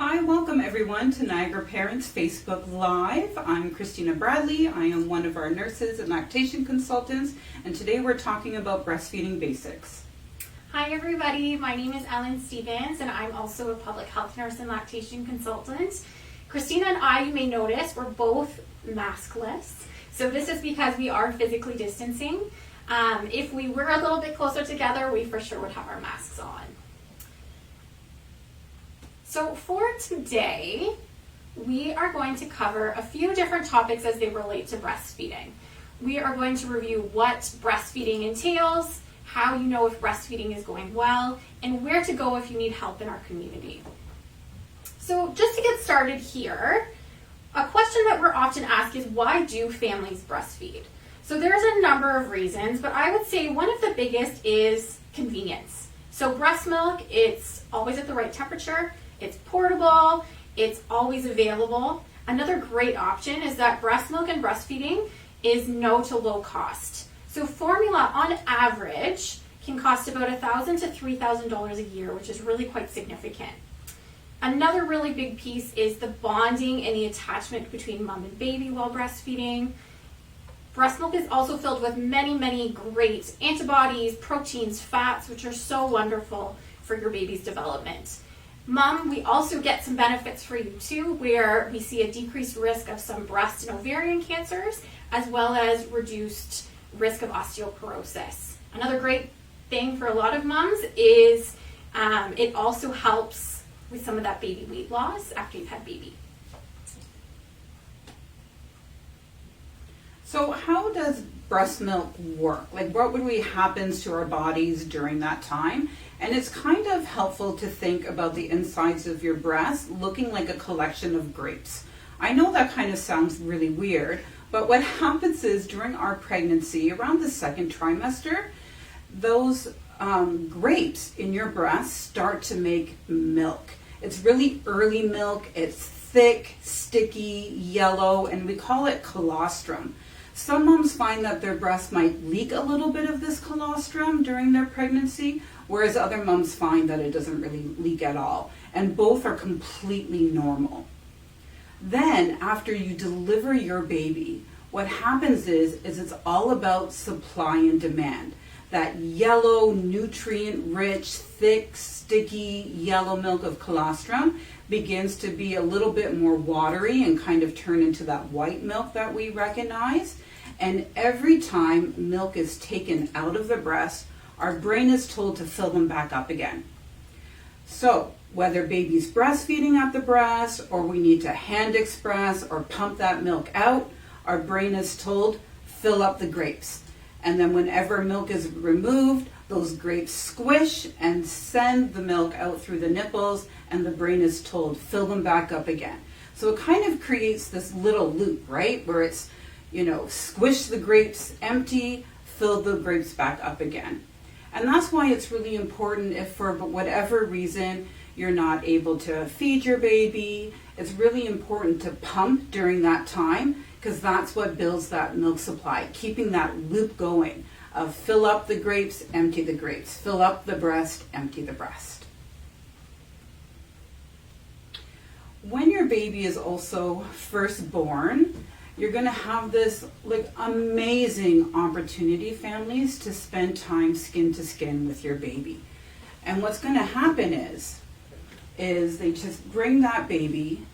Hi, welcome everyone to Niagara Parents Facebook Live. I'm Christina Bradley. I am one of our nurses and lactation consultants, and today we're talking about breastfeeding basics. Hi everybody, my name is Ellen Stevens and I'm also a public health nurse and lactation consultant. Christina and I, you may notice, we're both maskless. So this is because we are physically distancing. If we were a little bit closer together, we for sure would have our masks on. So for today, we are going to cover a few different topics as they relate to breastfeeding. We are going to review what breastfeeding entails, how you know if breastfeeding is going well, and where to go if you need help in our community. So just to get started here, a question that we're often asked is, why do families breastfeed? So there's a number of reasons, but I would say one of the biggest is convenience. So breast milk, it's always at the right temperature, it's portable, it's always available. Another great option is that breast milk and breastfeeding is no to low cost. So formula on average can cost about $1,000 to $3,000 a year, which is really quite significant. Another really big piece is the bonding and the attachment between mom and baby while breastfeeding. Breast milk is also filled with many great antibodies, proteins, fats, which are so wonderful for your baby's development. Mom, we also get some benefits for you too, where we see a decreased risk of some breast and ovarian cancers, as well as reduced risk of osteoporosis. Another great thing for a lot of moms is it also helps with some of that baby weight loss after you've had baby. So how does breast milk work? Like, what really happens to our bodies during that time? And it's kind of helpful to think about the insides of your breast looking like a collection of grapes. I know that kind of sounds really weird, but what happens is during our pregnancy, around the second trimester, those grapes in your breast start to make milk. It's really early milk. It's thick, sticky, yellow, and we call it colostrum. Some moms find that their breast might leak a little bit of this colostrum during their pregnancy, whereas other moms find that it doesn't really leak at all. And both are completely normal. Then, after you deliver your baby, what happens is it's all about supply and demand. That yellow, nutrient-rich, thick, sticky yellow milk of colostrum begins to be a little bit more watery and kind of turn into that white milk that we recognize. And every time milk is taken out of the breast, our brain is told to fill them back up again. So whether baby's breastfeeding at the breast, or we need to hand express or pump that milk out, our brain is told, fill up the grapes. And then whenever milk is removed, those grapes squish and send the milk out through the nipples, and the brain is told, fill them back up again. So it kind of creates this little loop, right? Where it's, squish the grapes empty, fill the grapes back up again. And that's why it's really important if for whatever reason you're not able to feed your baby, it's really important to pump during that time, because that's what builds that milk supply, keeping that loop going of fill up the grapes, empty the grapes, fill up the breast, empty the breast. When your baby is also first born, you're going to have this amazing opportunity, families, to spend time skin to skin with your baby. And what's going to happen is they just bring that baby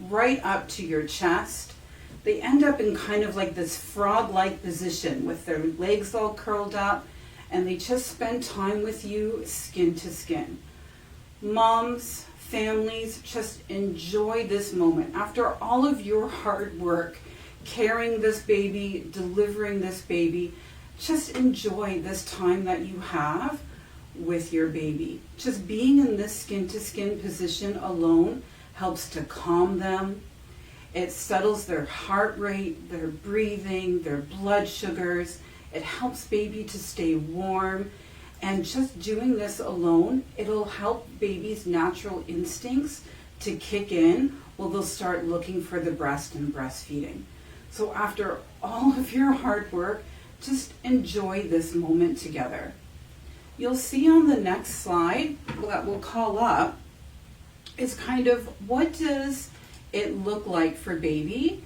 right up to your chest. They end up in kind of like this frog-like position with their legs all curled up, and they just spend time with you skin to skin. Moms, families, just enjoy this moment. After all of your hard work, carrying this baby, delivering this baby, just enjoy this time that you have with your baby. Just being in this skin-to-skin position alone helps to calm them. It settles their heart rate, their breathing, their blood sugars. It helps baby to stay warm. And just doing this alone, it'll help baby's natural instincts to kick in while they'll start looking for the breast and breastfeeding. So after all of your hard work, just enjoy this moment together. You'll see on the next slide that we'll call up, is kind of what does it look like for baby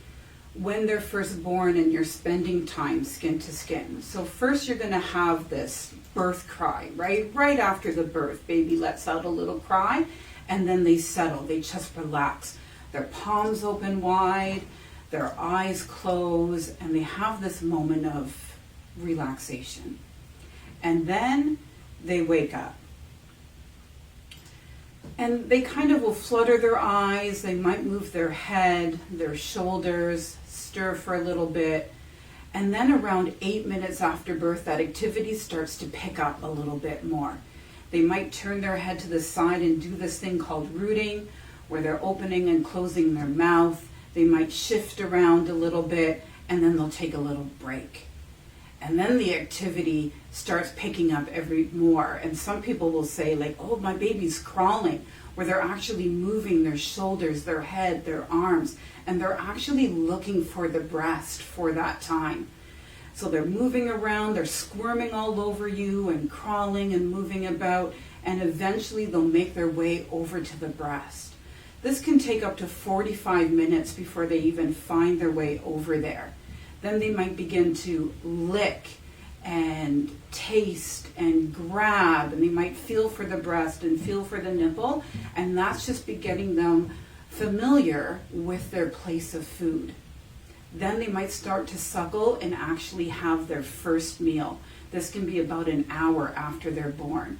when they're first born and you're spending time skin to skin. So first you're going to have this birth cry, right? Right after the birth, baby lets out a little cry and then they settle, they just relax. Their palms open wide, their eyes close, and they have this moment of relaxation. And then they wake up. And they kind of will flutter their eyes, they might move their head, their shoulders, stir for a little bit. And then around 8 minutes after birth, that activity starts to pick up a little bit more. They might turn their head to the side and do this thing called rooting, where they're opening and closing their mouth. They might shift around a little bit, and then they'll take a little break. And then the activity starts picking up every more. And some people will say like, oh, my baby's crawling, where they're actually moving their shoulders, their head, their arms, and they're actually looking for the breast for that time. So they're moving around, they're squirming all over you and crawling and moving about, and eventually they'll make their way over to the breast. This can take up to 45 minutes before they even find their way over there. Then they might begin to lick and taste and grab, and they might feel for the breast and feel for the nipple, and that's just getting them familiar with their place of food. Then they might start to suckle and actually have their first meal. This can be about an hour after they're born.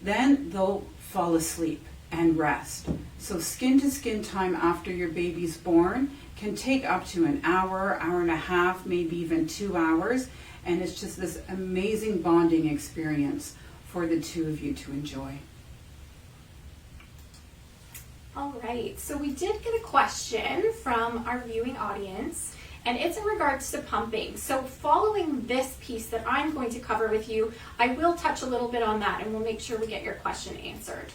Then they'll fall asleep and rest. So skin to skin time after your baby's born can take up to an hour, hour and a half, maybe even 2 hours. And it's just this amazing bonding experience for the two of you to enjoy. All right, so we did get a question from our viewing audience, and it's in regards to pumping. So following this piece that I'm going to cover with you, I will touch a little bit on that, and we'll make sure we get your question answered.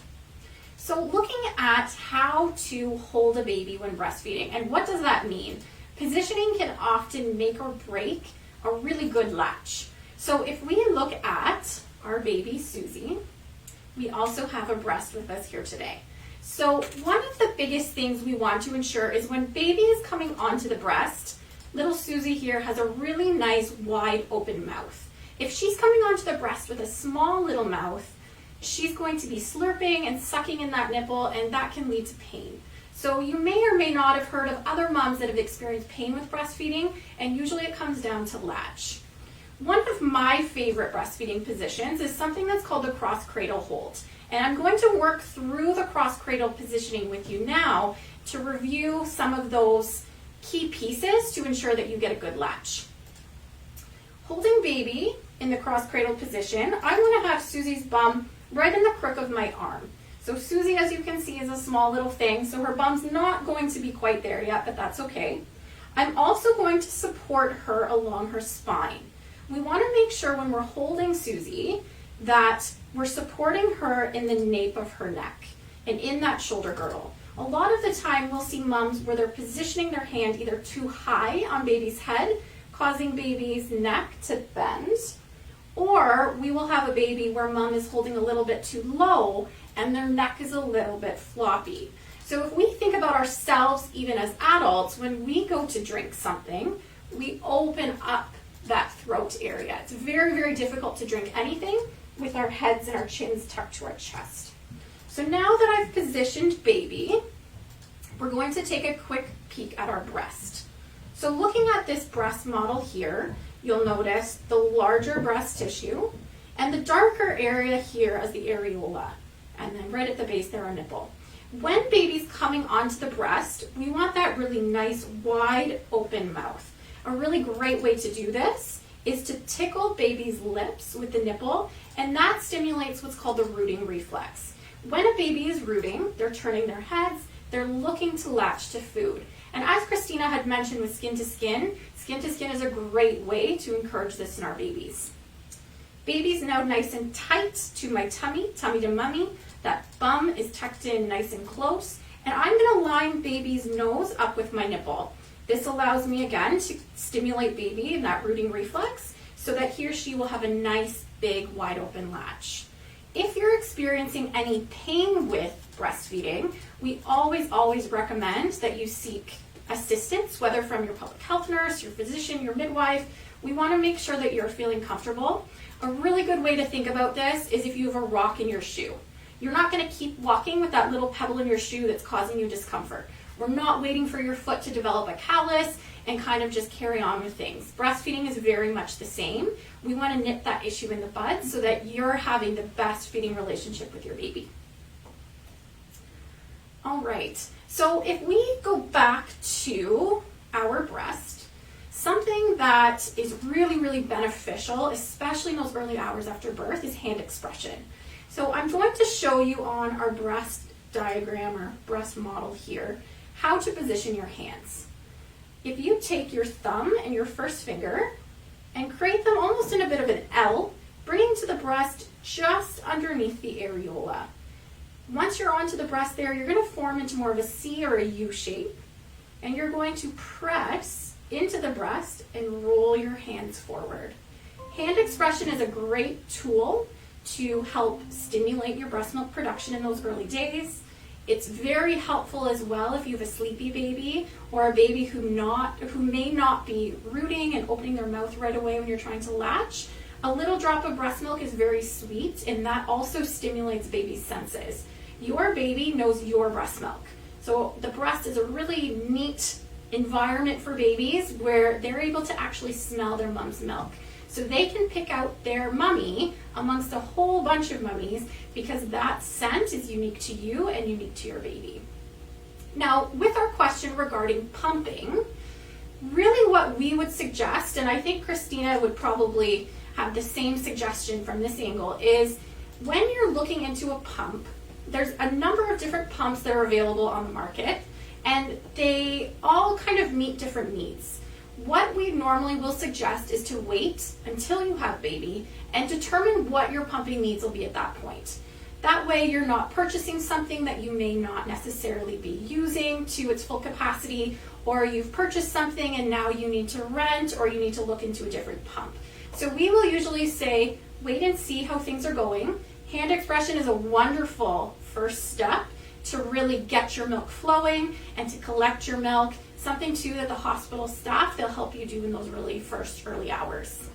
So looking at how to hold a baby when breastfeeding, and what does that mean? Positioning can often make or break a really good latch. So if we look at our baby, Susie, we also have a breast with us here today. So one of the biggest things we want to ensure is when baby is coming onto the breast, little Susie here has a really nice wide open mouth. If she's coming onto the breast with a small little mouth, she's going to be slurping and sucking in that nipple, and that can lead to pain. So you may or may not have heard of other moms that have experienced pain with breastfeeding, and usually it comes down to latch. One of my favorite breastfeeding positions is something that's called the cross cradle hold. And I'm going to work through the cross cradle positioning with you now to review some of those key pieces to ensure that you get a good latch. Holding baby in the cross cradle position, I'm going to have Susie's bum right in the crook of my arm. So Susie, as you can see, is a small little thing, so her bum's not going to be quite there yet, but that's okay. I'm also going to support her along her spine. We want to make sure when we're holding Susie that we're supporting her in the nape of her neck and in that shoulder girdle. A lot of the time we'll see moms where they're positioning their hand either too high on baby's head, causing baby's neck to bend, or we will have a baby where mom is holding a little bit too low and their neck is a little bit floppy. So if we think about ourselves even as adults, when we go to drink something, we open up that throat area. It's very, very difficult to drink anything with our heads and our chins tucked to our chest. So now that I've positioned baby, we're going to take a quick peek at our breast. So looking at this breast model here, you'll notice the larger breast tissue and the darker area here as the areola, and then right at the base there, our nipple. When baby's coming onto the breast, we want that really nice wide open mouth. A really great way to do this is to tickle baby's lips with the nipple, and that stimulates what's called the rooting reflex. When a baby is rooting, they're turning their heads, they're looking to latch to food. And as Christina had mentioned with skin to skin is a great way to encourage this in our babies. Baby's now nice and tight to my tummy, tummy to mummy. That bum is tucked in nice and close. And I'm going to line baby's nose up with my nipple. This allows me again to stimulate baby in that rooting reflex so that he or she will have a nice big wide open latch. If you're experiencing any pain with breastfeeding, we always recommend that you seek assistance, whether from your public health nurse, your physician, your midwife. We want to make sure that you're feeling comfortable. A really good way to think about this is if you have a rock in your shoe. You're not going to keep walking with that little pebble in your shoe that's causing you discomfort. We're not waiting for your foot to develop a callus and kind of just carry on with things. Breastfeeding is very much the same. We want to nip that issue in the bud so that you're having the best feeding relationship with your baby. All right, so if we go back to our breast, something that is really beneficial, especially in those early hours after birth, is hand expression. So I'm going to show you on our breast diagram or breast model here how to position your hands. If you take your thumb and your first finger and create them almost in a bit of an L, bringing to the breast just underneath the areola. Once you're onto the breast there, you're going to form into more of a C or a U shape, and you're going to press into the breast and roll your hands forward. Hand expression is a great tool to help stimulate your breast milk production in those early days. It's very helpful as well if you have a sleepy baby or a baby who may not be rooting and opening their mouth right away when you're trying to latch. A little drop of breast milk is very sweet, and that also stimulates baby's senses. Your baby knows your breast milk. So the breast is a really neat environment for babies where they're able to actually smell their mom's milk. So they can pick out their mummy amongst a whole bunch of mummies because that scent is unique to you and unique to your baby. Now, with our question regarding pumping, really what we would suggest, and I think Christina would probably have the same suggestion from this angle, is when you're looking into a pump, there's a number of different pumps that are available on the market, and they all kind of meet different needs. What we normally will suggest is to wait until you have baby and determine what your pumping needs will be at that point. That way you're not purchasing something that you may not necessarily be using to its full capacity, or you've purchased something and now you need to rent or you need to look into a different pump. So we will usually say, wait and see how things are going. Hand expression is a wonderful first step to really get your milk flowing and to collect your milk. Something too that the hospital staff, they'll help you do in those really first early hours.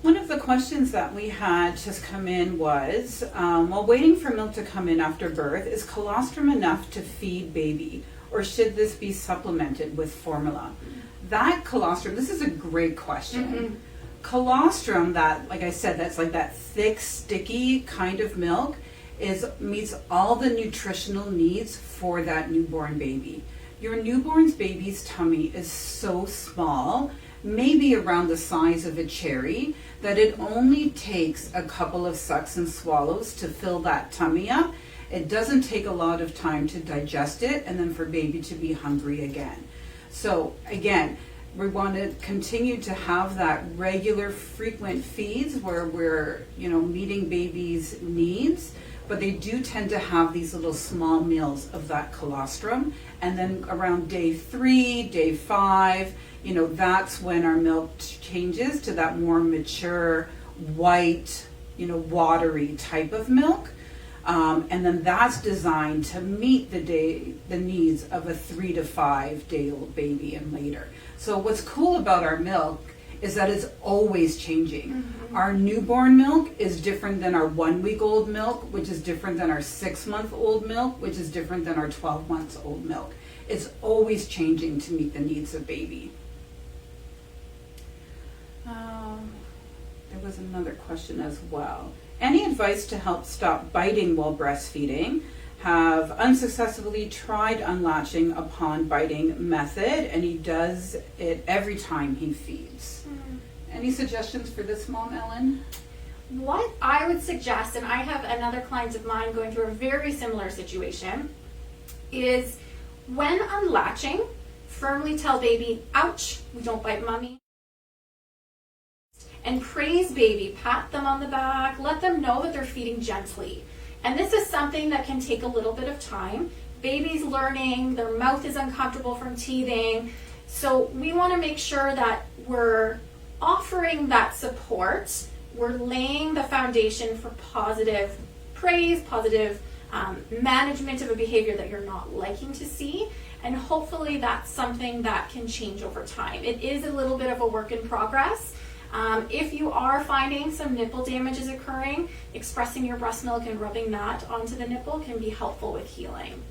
One of the questions that we had just come in was, while waiting for milk to come in after birth, is colostrum enough to feed baby, or should this be supplemented with formula? That colostrum, this is a great question. Colostrum, that, like I said, that's like that thick, sticky kind of milk, meets all the nutritional needs for that newborn baby. Your newborn's baby's tummy is so small, maybe around the size of a cherry, that it only takes a couple of sucks and swallows to fill that tummy up. It doesn't take a lot of time to digest it and then for baby to be hungry again. So again, we want to continue to have that regular, frequent feeds where we're, meeting baby's needs, but they do tend to have these little small meals of that colostrum. And then around day 3, day 5, that's when our milk changes to that more mature, white, watery type of milk. And then that's designed to meet the needs of a 3 to 5 day old baby and later. So what's cool about our milk is that it's always changing. Our newborn milk is different than our 1 week old milk, which is different than our 6 month old milk, which is different than our 12 months old milk. It's always changing to meet the needs of baby. There was another question as well. Any advice to help stop biting while breastfeeding? Have unsuccessfully tried unlatching upon biting method, and he does it every time he feeds. Any suggestions for this mom, Ellen? What I would suggest, and I have another client of mine going through a very similar situation, is when unlatching, firmly tell baby, ouch, we don't bite mommy. And praise baby, pat them on the back, let them know that they're feeding gently. And this is something that can take a little bit of time. Baby's learning, their mouth is uncomfortable from teething. So we want to make sure that we're offering that support. We're laying the foundation for positive praise, positive management of a behavior that you're not liking to see. And hopefully that's something that can change over time. It is a little bit of a work in progress. If you are finding some nipple damage is occurring, expressing your breast milk and rubbing that onto the nipple can be helpful with healing.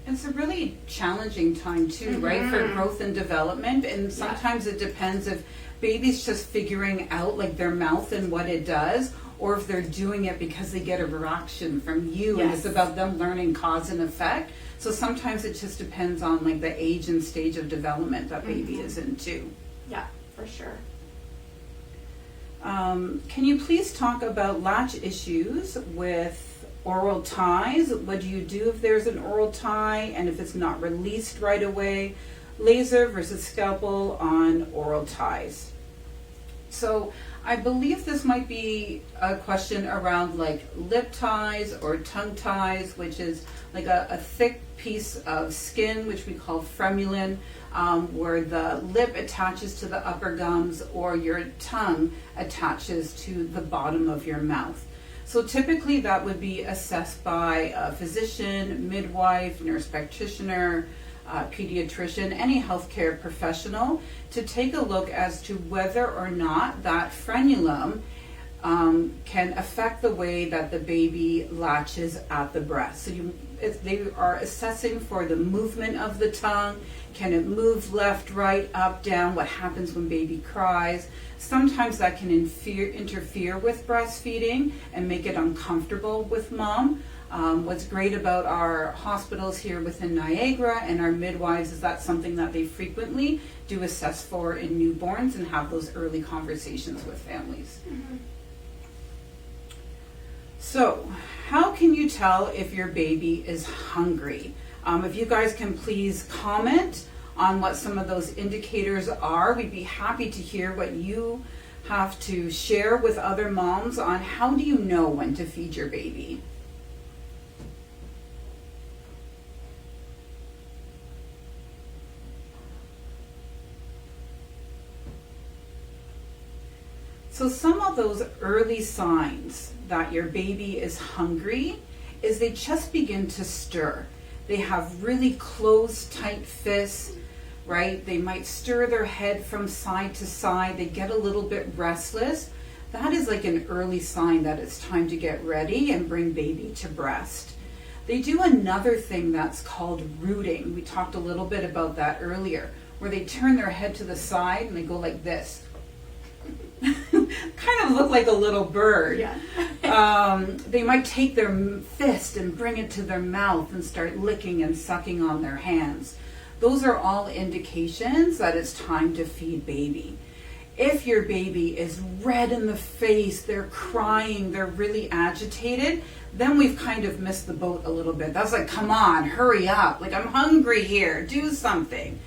It's a really challenging time too, right, for growth and development. And sometimes it depends if baby's just figuring out like their mouth and what it does, or if they're doing it because they get a reaction from you, and it's about them learning cause and effect. So sometimes it just depends on like the age and stage of development that baby is in too. Yeah, for sure. Can you please talk about latch issues with oral ties? What do you do if there's an oral tie and if it's not released right away? Laser versus scalpel on oral ties. So I believe this might be a question around like lip ties or tongue ties, which is like a thick piece of skin, which we call frenulum, where the lip attaches to the upper gums or your tongue attaches to the bottom of your mouth. So typically that would be assessed by a physician, midwife, nurse practitioner, pediatrician, any healthcare professional, to take a look as to whether or not that frenulum can affect the way that the baby latches at the breast. So they are assessing for the movement of the tongue. Can it move left, right, up, down? What happens when baby cries? Sometimes that can interfere with breastfeeding and make it uncomfortable with mom. What's great about our hospitals here within Niagara and our midwives is that's something that they frequently do assess for in newborns and have those early conversations with families. So, how can you tell if your baby is hungry? If you guys can please comment on what some of those indicators are, we'd be happy to hear what you have to share with other moms on how do you know when to feed your baby. So some of those early signs that your baby is hungry is they just begin to stir. They have really closed, tight fists, right? They might stir their head from side to side. They get a little bit restless. That is like an early sign that it's time to get ready and bring baby to breast. They do another thing that's called rooting. We talked a little bit about that earlier, where they turn their head to the side and they go like this. Kind of look like a little bird. They might take their fist and bring it to their mouth and start licking and sucking on their hands. Those are all indications that it's time to feed baby. If your baby is red in the face, they're crying, they're really agitated, then we've kind of missed the boat a little bit. That's like, come on, hurry up. Like, I'm hungry here, do something.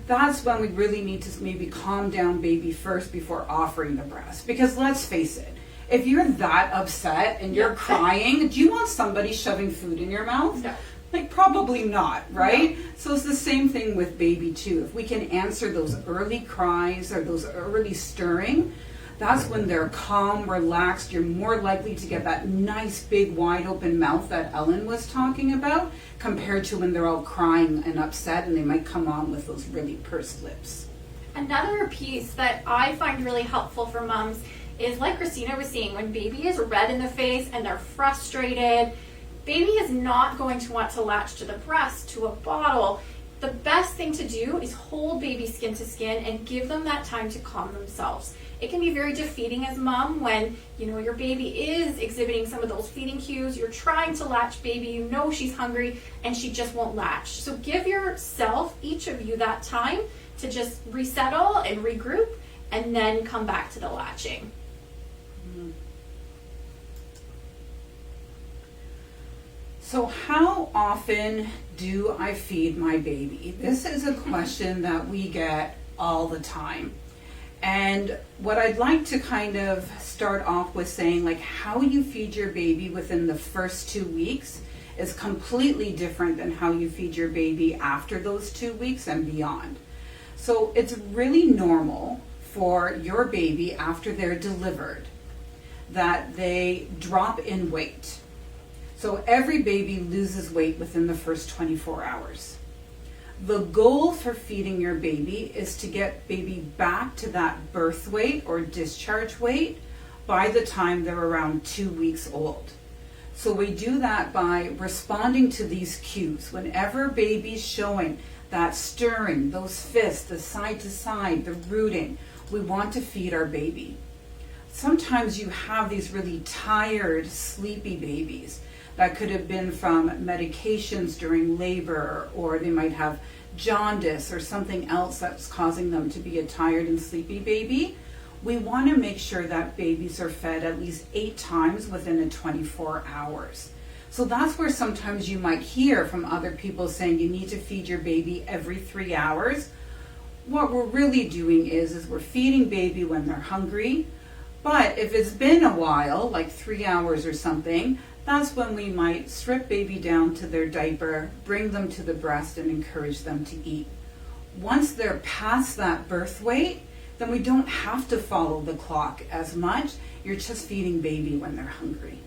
That's when we really need to maybe calm down baby first before offering the breast. Because let's face it, if you're that upset and you're crying, do you want somebody shoving food in your mouth? No. Like, probably not, right? No. So it's the same thing with baby too. If we can answer those early cries or those early stirring, that's when they're calm, relaxed. You're more likely to get that nice big wide open mouth that Ellen was talking about, compared to when they're all crying and upset and they might come on with those really pursed lips. Another piece that I find really helpful for moms is, like Christina was saying, when baby is red in the face and they're frustrated, baby is not going to want to latch to the breast, to a bottle. The best thing to do is hold baby skin to skin and give them that time to calm themselves. It can be very defeating as mom when, your baby is exhibiting some of those feeding cues. You're trying to latch baby, you know she's hungry, and she just won't latch. So give yourself, each of you, that time to just resettle and regroup and then come back to the latching. So how often do I feed my baby? This is a question that we get all the time. And what I'd like to kind of start off with saying, like, how you feed your baby within the first 2 weeks is completely different than how you feed your baby after those 2 weeks and beyond. So it's really normal for your baby after they're delivered that they drop in weight. So every baby loses weight within the first 24 hours. The goal for feeding your baby is to get baby back to that birth weight or discharge weight by the time they're around 2 weeks old. So we do that by responding to these cues. Whenever baby's showing that stirring, those fists, the side to side, the rooting, we want to feed our baby. Sometimes you have these really tired, sleepy babies. That could have been from medications during labor, or they might have jaundice or something else that's causing them to be a tired and sleepy baby. We want to make sure that babies are fed at least 8 times within a 24 hours. So that's where sometimes you might hear from other people saying you need to feed your baby every 3 hours. What we're really doing is we're feeding baby when they're hungry. But if it's been a while, like 3 hours or something, that's when we might strip baby down to their diaper, bring them to the breast, and encourage them to eat. Once they're past that birth weight, then we don't have to follow the clock as much. You're just feeding baby when they're hungry.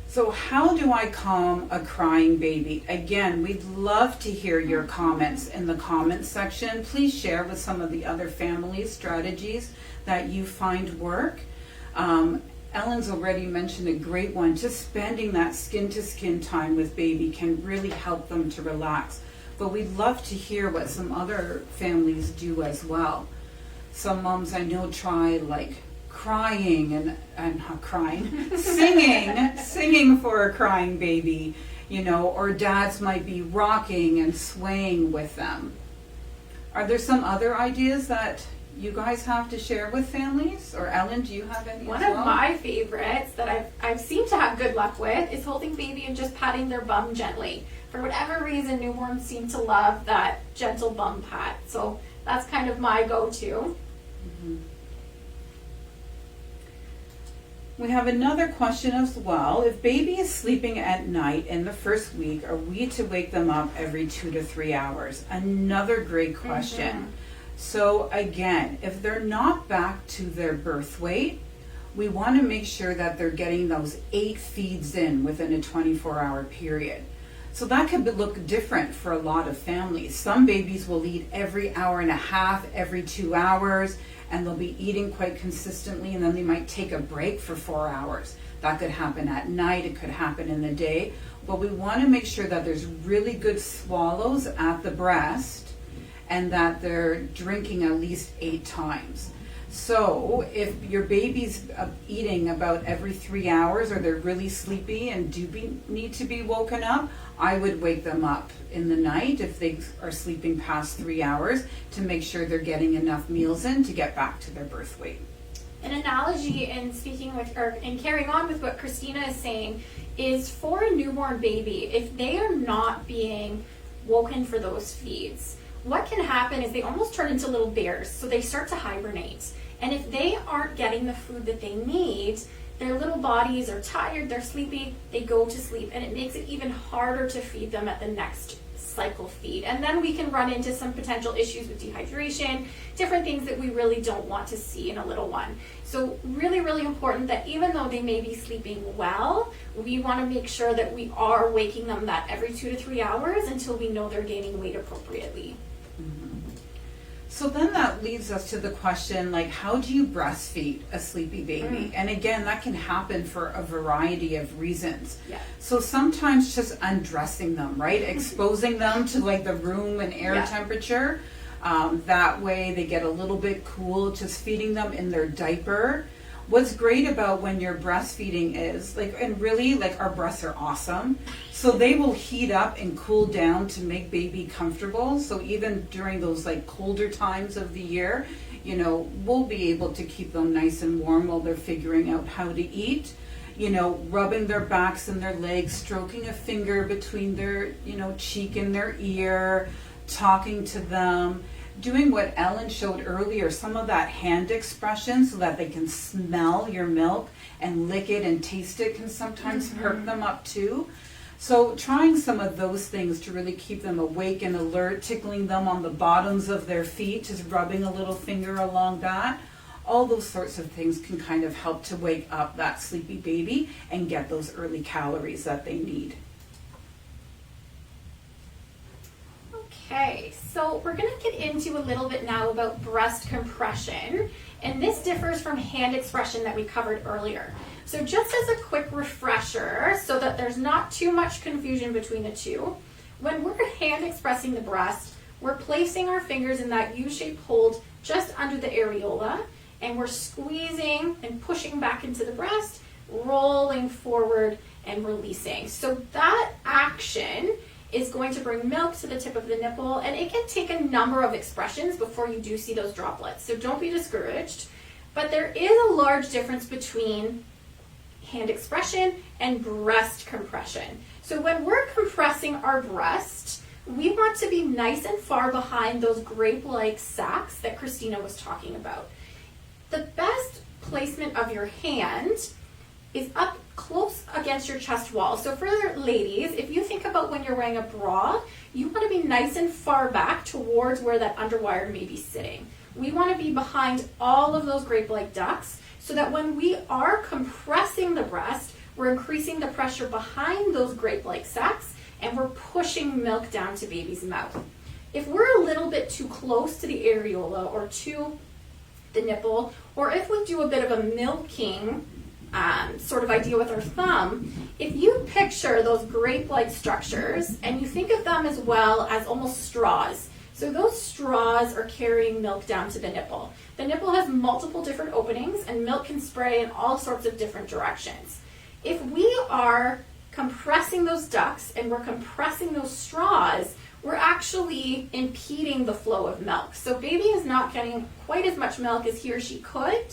So how do I calm a crying baby? Again, we'd love to hear your comments in the comments section. Please share with some of the other families strategies that you find work. Ellen's already mentioned a great one. Just spending that skin-to-skin time with baby can really help them to relax. But we'd love to hear what some other families do as well. Some moms I know try like crying and not crying, singing for a crying baby, or dads might be rocking and swaying with them. Are there some other ideas that you guys have to share with families? Or Ellen, do you have any One as well? of my favorites that I've seemed to have good luck with is holding baby and just patting their bum gently. For whatever reason, newborns seem to love that gentle bum pat. So that's kind of my go-to. Mm-hmm. We have another question as well. If baby is sleeping at night in the first week, are we to wake them up every 2 to 3 hours? Another great question. Mm-hmm. So again, if they're not back to their birth weight, we want to make sure that they're getting those 8 feeds in within a 24-hour period. So that could look different for a lot of families. Some babies will eat every hour and a half, every 2 hours, and they'll be eating quite consistently, and then they might take a break for 4 hours. That could happen at night, it could happen in the day, but we want to make sure that there's really good swallows at the breast and that they're drinking at least 8 times. So if your baby's eating about every 3 hours, or they're really sleepy and need to be woken up, I would wake them up in the night if they are sleeping past 3 hours to make sure they're getting enough meals in to get back to their birth weight. An analogy in carrying on with what Christina is saying is for a newborn baby, if they are not being woken for those feeds, what can happen is they almost turn into little bears, so they start to hibernate. And if they aren't getting the food that they need, their little bodies are tired, they're sleepy, they go to sleep, and it makes it even harder to feed them at the next cycle feed. And then we can run into some potential issues with dehydration, different things that we really don't want to see in a little one. So really, really important that even though they may be sleeping well, we want to make sure that we are waking them that every 2 to 3 hours until we know they're gaining weight appropriately. So then that leads us to the question, like, how do you breastfeed a sleepy baby? And again, that can happen for a variety of reasons. Yeah. So sometimes just undressing them, right? Exposing them to like the room and air temperature. That way they get a little bit cool, just feeding them in their diaper. What's great about when you're breastfeeding is, and really, our breasts are awesome. So they will heat up and cool down to make baby comfortable. So even during those colder times of the year, we'll be able to keep them nice and warm while they're figuring out how to eat. Rubbing their backs and their legs, stroking a finger between their, cheek and their ear, talking to them. Doing what Ellen showed earlier, some of that hand expression so that they can smell your milk and lick it and taste it can sometimes perk them up too. So trying some of those things to really keep them awake and alert, tickling them on the bottoms of their feet, just rubbing a little finger along that. All those sorts of things can kind of help to wake up that sleepy baby and get those early calories that they need. Okay, so we're going to get into a little bit now about breast compression, and this differs from hand expression that we covered earlier. So just as a quick refresher, so that there's not too much confusion between the two, when we're hand expressing the breast, we're placing our fingers in that U-shaped hold just under the areola, and we're squeezing and pushing back into the breast, rolling forward and releasing. So that action is going to bring milk to the tip of the nipple, and it can take a number of expressions before you do see those droplets. So don't be discouraged. But there is a large difference between hand expression and breast compression. So when we're compressing our breast, we want to be nice and far behind those grape-like sacs that Christina was talking about. The best placement of your hand is up close against your chest wall. So for ladies, if you think about when you're wearing a bra, you want to be nice and far back towards where that underwire may be sitting. We want to be behind all of those grape-like ducts so that when we are compressing the breast, we're increasing the pressure behind those grape-like sacs and we're pushing milk down to baby's mouth. If we're a little bit too close to the areola or to the nipple, or if we do a bit of a milking sort of idea with our thumb, if you picture those grape-like structures and you think of them as well as almost straws, so those straws are carrying milk down to the nipple. The nipple has multiple different openings and milk can spray in all sorts of different directions. If we are compressing those ducts and we're compressing those straws, we're actually impeding the flow of milk. So baby is not getting quite as much milk as he or she could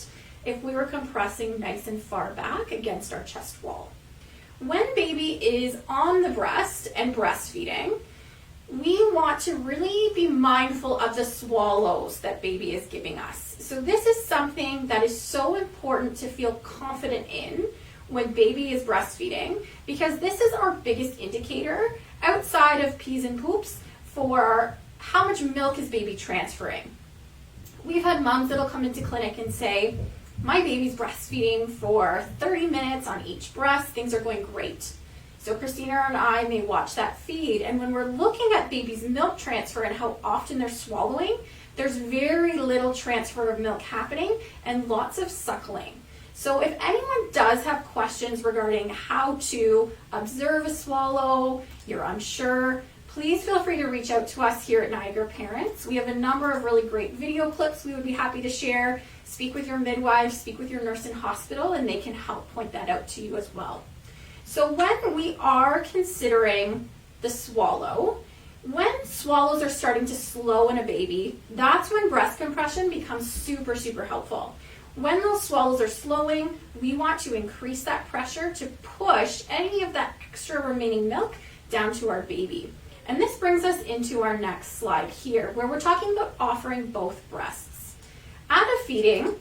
if we were compressing nice and far back against our chest wall. When baby is on the breast and breastfeeding, we want to really be mindful of the swallows that baby is giving us. So this is something that is so important to feel confident in when baby is breastfeeding, because this is our biggest indicator outside of pees and poops for how much milk is baby transferring. We've had moms that'll come into clinic and say, my baby's breastfeeding for 30 minutes on each breast, things are going great. So Christina and I may watch that feed, and when we're looking at baby's milk transfer and how often they're swallowing, there's very little transfer of milk happening and lots of suckling. So if anyone does have questions regarding how to observe a swallow, you're unsure, please feel free to reach out to us here at Niagara Parents. We have a number of really great video clips we would be happy to share. Speak with your midwife, speak with your nurse in hospital, and they can help point that out to you as well. So when we are considering the swallow, when swallows are starting to slow in a baby, that's when breast compression becomes super, super helpful. When those swallows are slowing, we want to increase that pressure to push any of that extra remaining milk down to our baby. And this brings us into our next slide here, where we're talking about offering both breasts. At a feeding,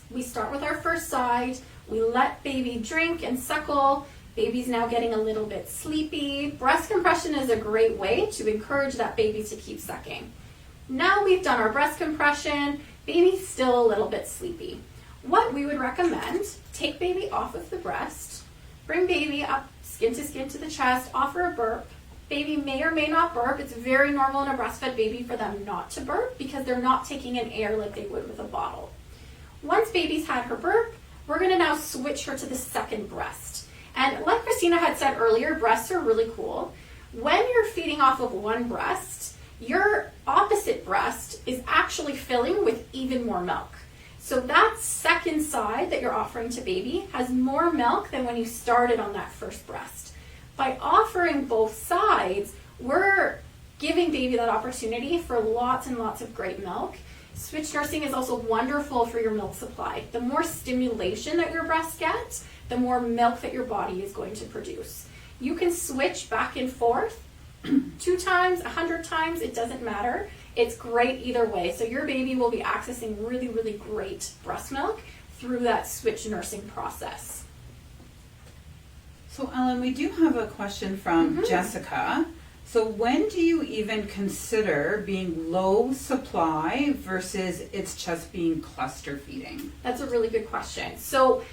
we start with our first side, we let baby drink and suckle. Baby's now getting a little bit sleepy. Breast compression is a great way to encourage that baby to keep sucking. Now we've done our breast compression, baby's still a little bit sleepy. What we would recommend, take baby off of the breast, bring baby up skin to the chest, offer a burp. Baby may or may not burp. It's very normal in a breastfed baby for them not to burp because they're not taking in air like they would with a bottle. Once baby's had her burp, we're going to now switch her to the second breast. And like Christina had said earlier, breasts are really cool. When you're feeding off of one breast, your opposite breast is actually filling with even more milk. So that second side that you're offering to baby has more milk than when you started on that first breast. By offering both sides, we're giving baby that opportunity for lots and lots of great milk. Switch nursing is also wonderful for your milk supply. The more stimulation that your breast gets, the more milk that your body is going to produce. You can switch back and forth 2 times, 100 times, it doesn't matter. It's great either way. So your baby will be accessing really, really great breast milk through that switch nursing process. So Ellen, we do have a question from Jessica. So when do you even consider being low supply versus it's just being cluster feeding? That's a really good question. So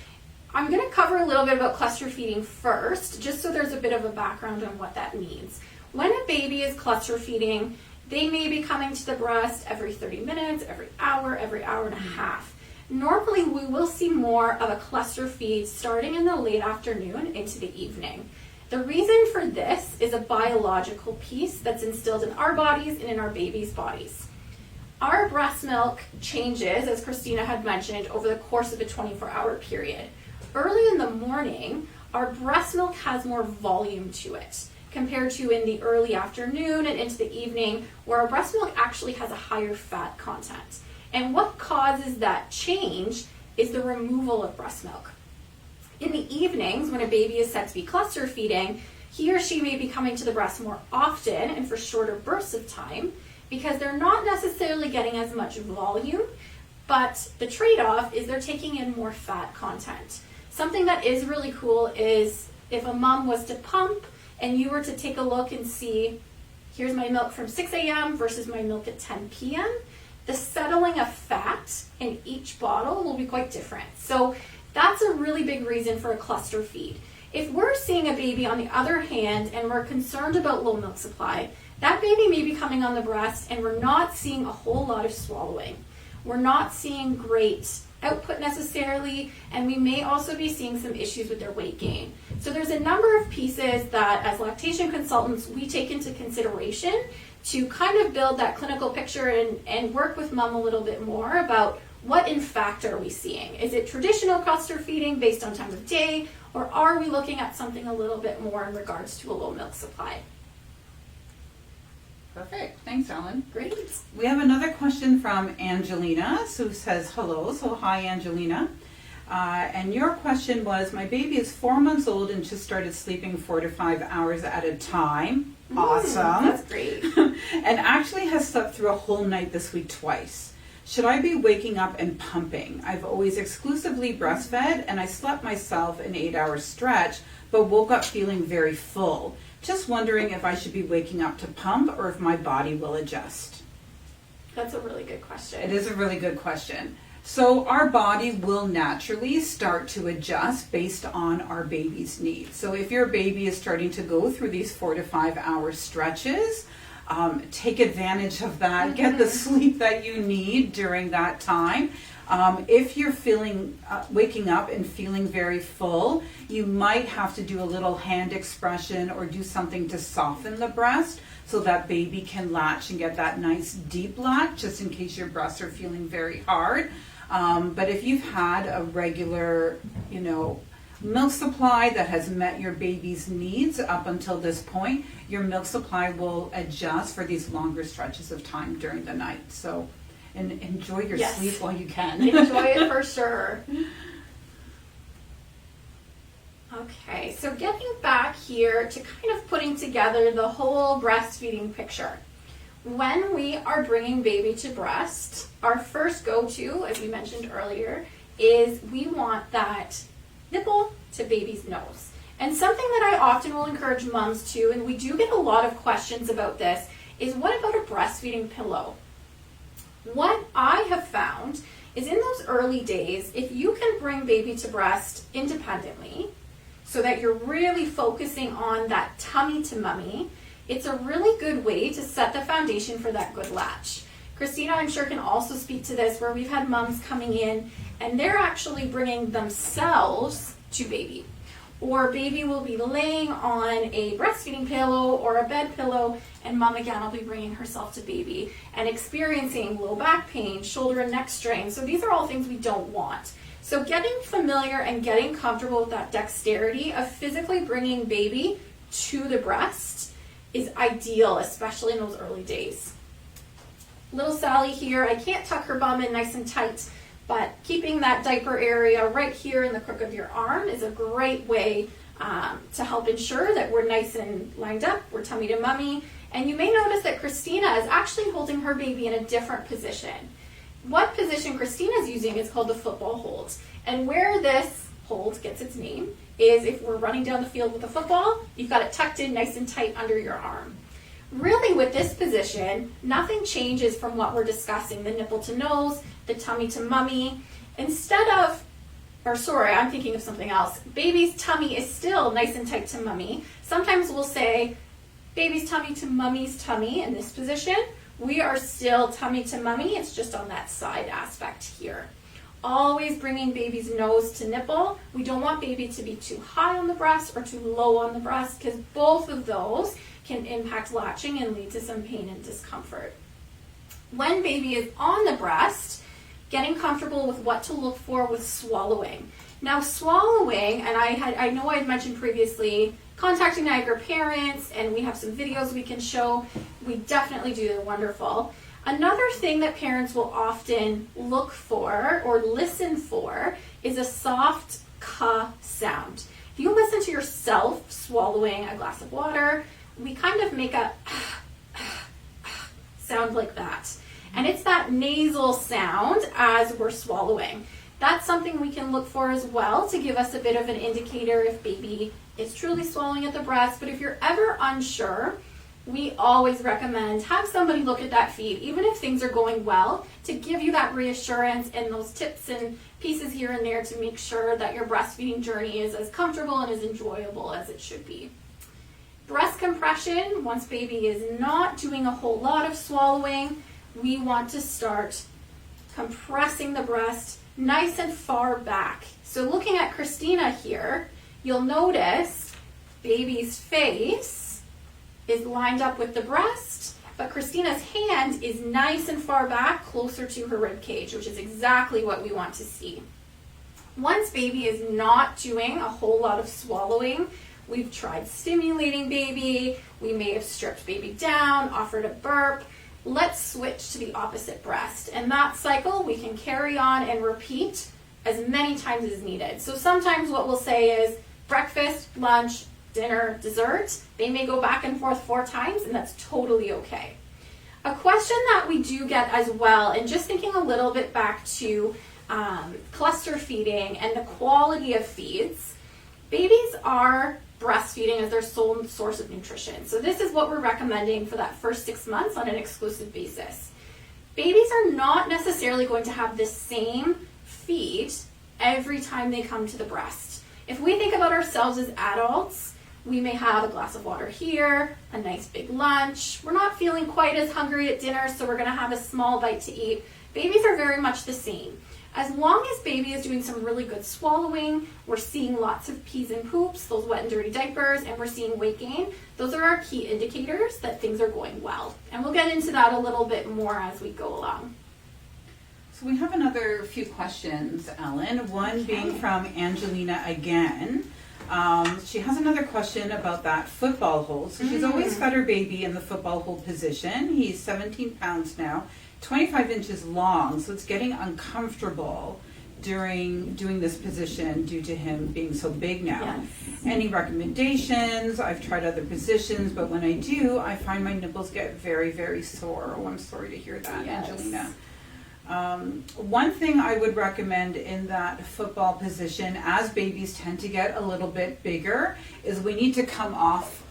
I'm going to cover a little bit about cluster feeding first, just so there's a bit of a background on what that means. When a baby is cluster feeding, they may be coming to the breast every 30 minutes, every hour and a half. Normally, we will see more of a cluster feed starting in the late afternoon into the evening. The reason for this is a biological piece that's instilled in our bodies and in our babies' bodies. Our breast milk changes, as Christina had mentioned, over the course of a 24-hour period. Early in the morning, our breast milk has more volume to it compared to in the early afternoon and into the evening, where our breast milk actually has a higher fat content. And what causes that change is the removal of breast milk. In the evenings, when a baby is said to be cluster feeding, he or she may be coming to the breast more often and for shorter bursts of time because they're not necessarily getting as much volume, but the trade-off is they're taking in more fat content. Something that is really cool is if a mom was to pump and you were to take a look and see, here's my milk from 6 a.m. versus my milk at 10 p.m., the settling of fat in each bottle will be quite different. So that's a really big reason for a cluster feed. If we're seeing a baby, on the other hand, and we're concerned about low milk supply, that baby may be coming on the breast and we're not seeing a whole lot of swallowing. We're not seeing great output necessarily, and we may also be seeing some issues with their weight gain. So there's a number of pieces that as lactation consultants we take into consideration to kind of build that clinical picture and work with mom a little bit more about what in fact are we seeing. Is it traditional cluster feeding based on time of day, or are we looking at something a little bit more in regards to a low milk supply? Perfect. Thanks, Ellen. Great. We have another question from Angelina, who says hello. So hi, Angelina. And your question was, my baby is 4 months old and just started sleeping 4 to 5 hours at a time. Awesome. That's great. And actually has slept through a whole night this week twice. Should I be waking up and pumping? I've always exclusively breastfed and I slept myself an 8-hour stretch, but woke up feeling very full. Just wondering if I should be waking up to pump or if my body will adjust. That's a really good question. It is a really good question. So our body will naturally start to adjust based on our baby's needs. So if your baby is starting to go through these 4 to 5 hour stretches, take advantage of that. Get the sleep that you need during that time. If you're waking up and feeling very full, you might have to do a little hand expression or do something to soften the breast so that baby can latch and get that nice deep latch, just in case your breasts are feeling very hard. But if you've had a regular, milk supply that has met your baby's needs up until this point, your milk supply will adjust for these longer stretches of time during the night. So and enjoy your sleep while you can. Enjoy it for sure. Okay, so getting back here to kind of putting together the whole breastfeeding picture. When we are bringing baby to breast, our first go-to, as we mentioned earlier, is we want that nipple to baby's nose. And something that I often will encourage moms to, and we do get a lot of questions about this, is what about a breastfeeding pillow? What I have found is in those early days, if you can bring baby to breast independently, so that you're really focusing on that tummy to mummy, it's a really good way to set the foundation for that good latch. Christina, I'm sure, can also speak to this, where we've had moms coming in and they're actually bringing themselves to baby. Or baby will be laying on a breastfeeding pillow or a bed pillow, and mom again will be bringing herself to baby and experiencing low back pain, shoulder and neck strain. So these are all things we don't want. So getting familiar and getting comfortable with that dexterity of physically bringing baby to the breast is ideal, especially in those early days. Little Sally here, I can't tuck her bum in nice and tight, but keeping that diaper area right here in the crook of your arm is a great way to help ensure that we're nice and lined up, we're tummy to mummy. And you may notice that Christina is actually holding her baby in a different position. What position Christina is using is called the football hold. And where this hold gets its name is if we're running down the field with a football, you've got it tucked in nice and tight under your arm. Really, with this position, nothing changes from what we're discussing, the nipple to nose, the tummy to mummy. I'm thinking of something else. Baby's tummy is still nice and tight to mummy. Sometimes we'll say baby's tummy to mummy's tummy in this position. We are still tummy to mummy, it's just on that side aspect here. Always bringing baby's nose to nipple. We don't want baby to be too high on the breast or too low on the breast, because both of those can impact latching and lead to some pain and discomfort. When baby is on the breast, getting comfortable with what to look for with swallowing. Now swallowing, and I know I had mentioned previously, contacting Niagara parents, and we have some videos we can show. We definitely do, they're wonderful. Another thing that parents will often look for or listen for is a soft ka sound. If you listen to yourself swallowing a glass of water, we kind of make a sound like that. And it's that nasal sound as we're swallowing. That's something we can look for as well to give us a bit of an indicator if baby is truly swallowing at the breast. But if you're ever unsure, we always recommend have somebody look at that feed, even if things are going well, to give you that reassurance and those tips and pieces here and there to make sure that your breastfeeding journey is as comfortable and as enjoyable as it should be. Breast compression, once baby is not doing a whole lot of swallowing, we want to start compressing the breast nice and far back. So looking at Christina here, you'll notice baby's face is lined up with the breast, but Christina's hand is nice and far back, closer to her rib cage, which is exactly what we want to see. Once baby is not doing a whole lot of swallowing, we've tried stimulating baby, we may have stripped baby down, offered a burp. Let's switch to the opposite breast. And that cycle we can carry on and repeat as many times as needed. So sometimes what we'll say is breakfast, lunch, dinner, dessert. They may go back and forth 4 times, and that's totally okay. A question that we do get as well, and just thinking a little bit back to cluster feeding and the quality of feeds, babies are breastfeeding as their sole source of nutrition. So this is what we're recommending for that first 6 months on an exclusive basis. Babies are not necessarily going to have the same feed every time they come to the breast. If we think about ourselves as adults, we may have a glass of water here, a nice big lunch. We're not feeling quite as hungry at dinner, so we're going to have a small bite to eat. Babies are very much the same. As long as baby is doing some really good swallowing, we're seeing lots of pees and poops, those wet and dirty diapers, and we're seeing weight gain, those are our key indicators that things are going well. And we'll get into that a little bit more as we go along. So we have another few questions, Ellen. One being from Angelina again. She has another question about that football hold. So she's always fed her baby in the football hold position. He's 17 pounds now, 25 inches long, so it's getting uncomfortable during doing this position due to him being so big now. Yes. Any recommendations? I've tried other positions, but when I do, I find my nipples get very, very sore. Oh, I'm sorry to hear that, Yes. Angelina. One thing I would recommend in that football position, as babies tend to get a little bit bigger, is we need to come off,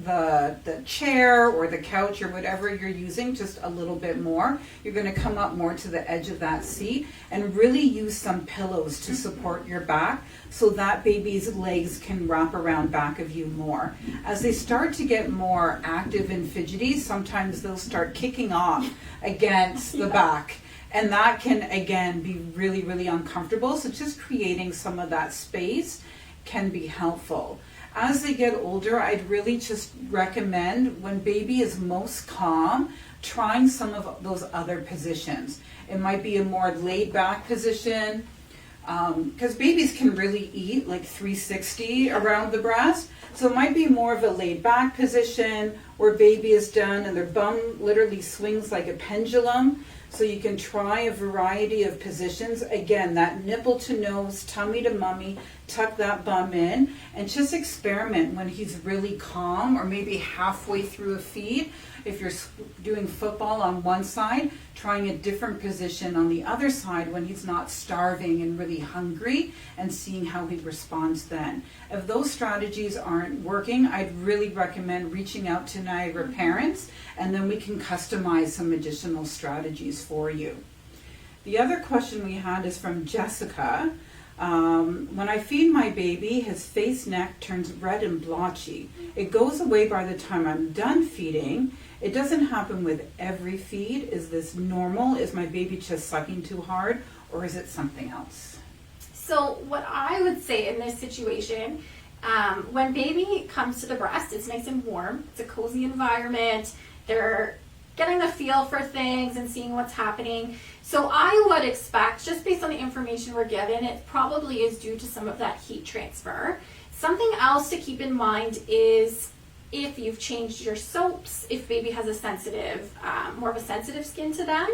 the chair or the couch or whatever you're using just a little bit more. You're going to come up more to the edge of that seat and really use some pillows to support your back so that baby's legs can wrap around back of you more. As they start to get more active and fidgety, sometimes they'll start kicking off against the back. And that can, again, be really, really uncomfortable. So just creating some of that space can be helpful. As they get older, I'd really just recommend, when baby is most calm, trying some of those other positions. It might be a more laid back position, because babies can really eat like 360 around the breast. So it might be more of a laid back position where baby is done and their bum literally swings like a pendulum. So you can try a variety of positions. Again, that nipple to nose, tummy to mummy, tuck that bum in, and just experiment when he's really calm, or maybe halfway through a feed. If you're doing football on one side, trying a different position on the other side when he's not starving and really hungry, and seeing how he responds then. If those strategies aren't working, I'd really recommend reaching out to Niagara parents, and then we can customize some additional strategies for you. The other question we had is from Jessica. When I feed my baby, his face, neck turns red and blotchy. It goes away by the time I'm done feeding. It doesn't happen with every feed. Is this normal? Is my baby just sucking too hard, or is it something else? So what I would say in this situation, when baby comes to the breast, it's nice and warm. It's a cozy environment. They're getting the feel for things and seeing what's happening. So I would expect, just based on the information we're given, it probably is due to some of that heat transfer. Something else to keep in mind is if you've changed your soaps, if baby has a sensitive, more of a sensitive skin to them.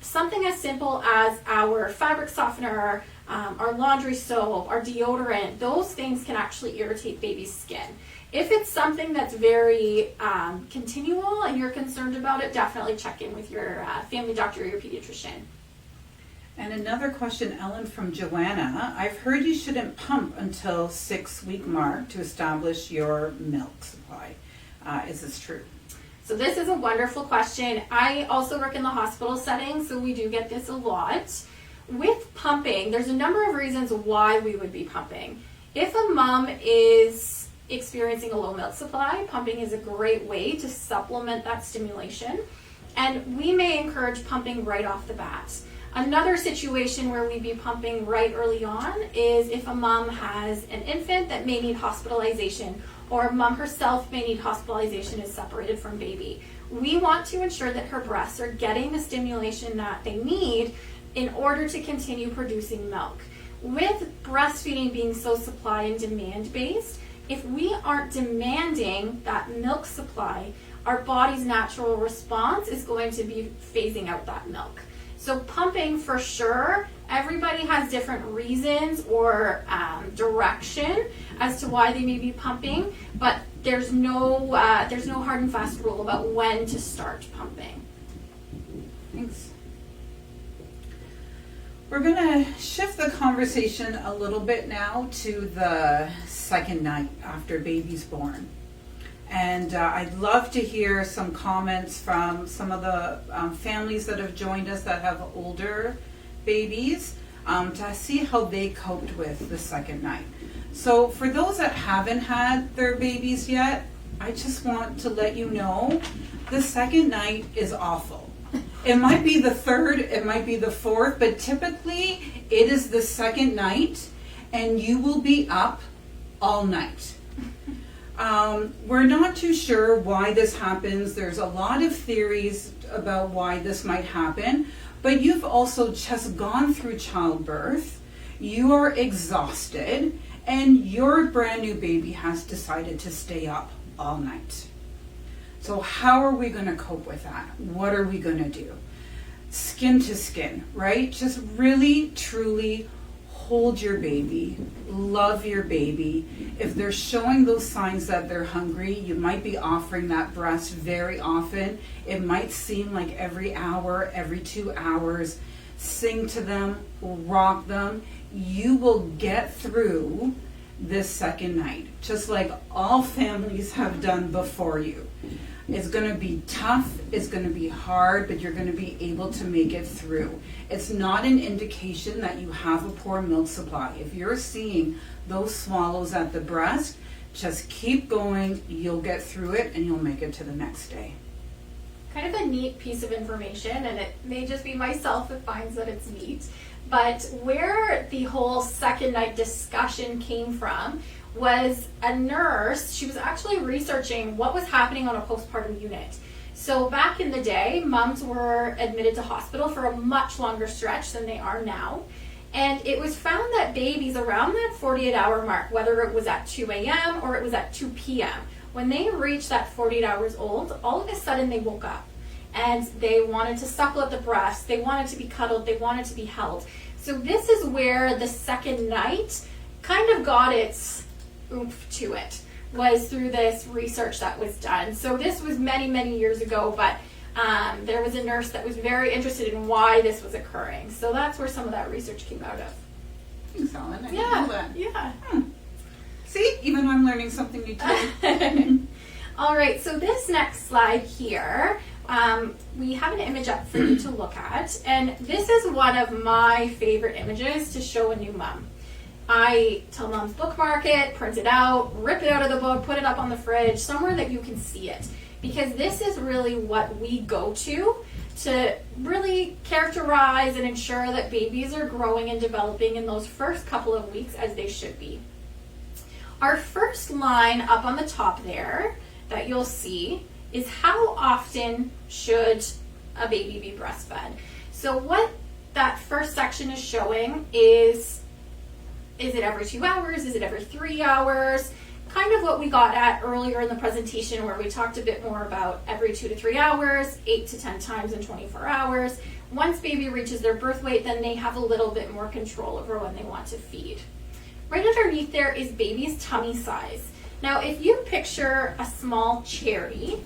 Something as simple as our fabric softener, our laundry soap, our deodorant, those things can actually irritate baby's skin. If it's something that's very continual and you're concerned about it, definitely check in with your family doctor or your pediatrician. And another question, Ellen, from Joanna. I've heard you shouldn't pump until 6-week mark to establish your milk supply. Is this true? So this is a wonderful question. I also work in the hospital setting, so we do get this a lot. With pumping, there's a number of reasons why we would be pumping. If a mom is experiencing a low milk supply, pumping is a great way to supplement that stimulation. And we may encourage pumping right off the bat. Another situation where we'd be pumping right early on is if a mom has an infant that may need hospitalization, or mom herself may need hospitalization, is separated from baby. We want to ensure that her breasts are getting the stimulation that they need in order to continue producing milk. With breastfeeding being so supply and demand based, if we aren't demanding that milk supply, our body's natural response is going to be phasing out that milk. So pumping for sure, everybody has different reasons or direction as to why they may be pumping, but there's no hard and fast rule about when to start pumping. Thanks. We're going to shift the conversation a little bit now to the second night after baby's born. And I'd love to hear some comments from some of the families that have joined us that have older babies to see how they coped with the second night. So for those that haven't had their babies yet, I just want to let you know the second night is awful. It might be the third, it might be the fourth, but typically it is the second night and you will be up all night. We're not too sure why this happens. There's a lot of theories about why this might happen, but you've also just gone through childbirth, you are exhausted, and your brand new baby has decided to stay up all night. So how are we going to cope with that? What are we going to do? Skin to skin, right? Just really, truly hold your baby, love your baby. If they're showing those signs that they're hungry, you might be offering that breast very often. It might seem like every hour, every 2 hours. Sing to them, rock them. You will get through this second night, just like all families have done before you. It's going to be tough, it's going to be hard, but you're going to be able to make it through. It's not an indication that you have a poor milk supply. If you're seeing those swallows at the breast, just keep going, you'll get through it, and you'll make it to the next day. Kind of a neat piece of information, and it may just be myself that finds that it's neat, but where the whole second night discussion came from was a nurse. She was actually researching what was happening on a postpartum unit. So back in the day, moms were admitted to hospital for a much longer stretch than they are now. And it was found that babies around that 48-hour mark, whether it was at 2 a.m. or it was at 2 p.m., when they reached that 48 hours old, all of a sudden they woke up and they wanted to suckle at the breast, they wanted to be cuddled, they wanted to be held. So this is where the second night kind of got its oomph to it was through this research that was done. So this was many, many years ago, but there was a nurse that was very interested in why this was occurring. So that's where some of that research came out of. Thanks, Ellen. I didn't Yeah, know that. yeah. See, even I'm learning something new too. All right, so this next slide here, we have an image up for you to look at, and this is one of my favorite images to show a new mom. I tell moms bookmark it, print it out, rip it out of the book, put it up on the fridge, somewhere that you can see it, because this is really what we go to really characterize and ensure that babies are growing and developing in those first couple of weeks as they should be. Our first line up on the top there that you'll see is how often should a baby be breastfed. So what that first section is showing is it every 2 hours? Is it every 3 hours? Kind of what we got at earlier in the presentation where we talked a bit more about every 2 to 3 hours, 8 to 10 times in 24 hours. Once baby reaches their birth weight, then they have a little bit more control over when they want to feed. Right underneath there is baby's tummy size. Now, if you picture a small cherry,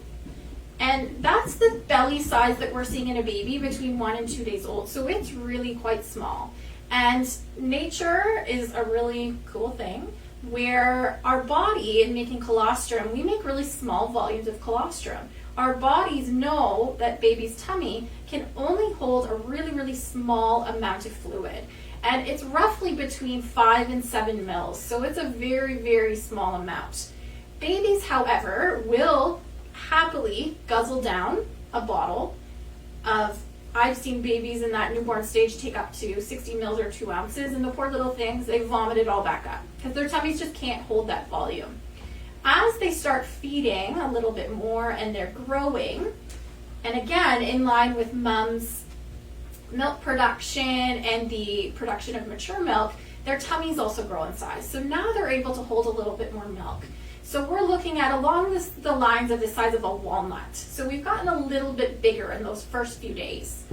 and that's the belly size that we're seeing in a baby between 1 and 2 days old. So it's really quite small. And nature is a really cool thing where our body, in making colostrum, we make really small volumes of colostrum. Our bodies know that baby's tummy can only hold a really, really small amount of fluid. And it's roughly between 5 and 7 mils. So it's a very, very small amount. Babies, however, will happily guzzle down a bottle of, I've seen babies in that newborn stage take up to 60 mils or 2 ounces, and the poor little things, they vomit it all back up because their tummies just can't hold that volume. As they start feeding a little bit more and they're growing, and again, in line with mom's milk production and the production of mature milk, their tummies also grow in size. So now they're able to hold a little bit more milk. So we're looking at along the lines of the size of a walnut. So we've gotten a little bit bigger in those first few days.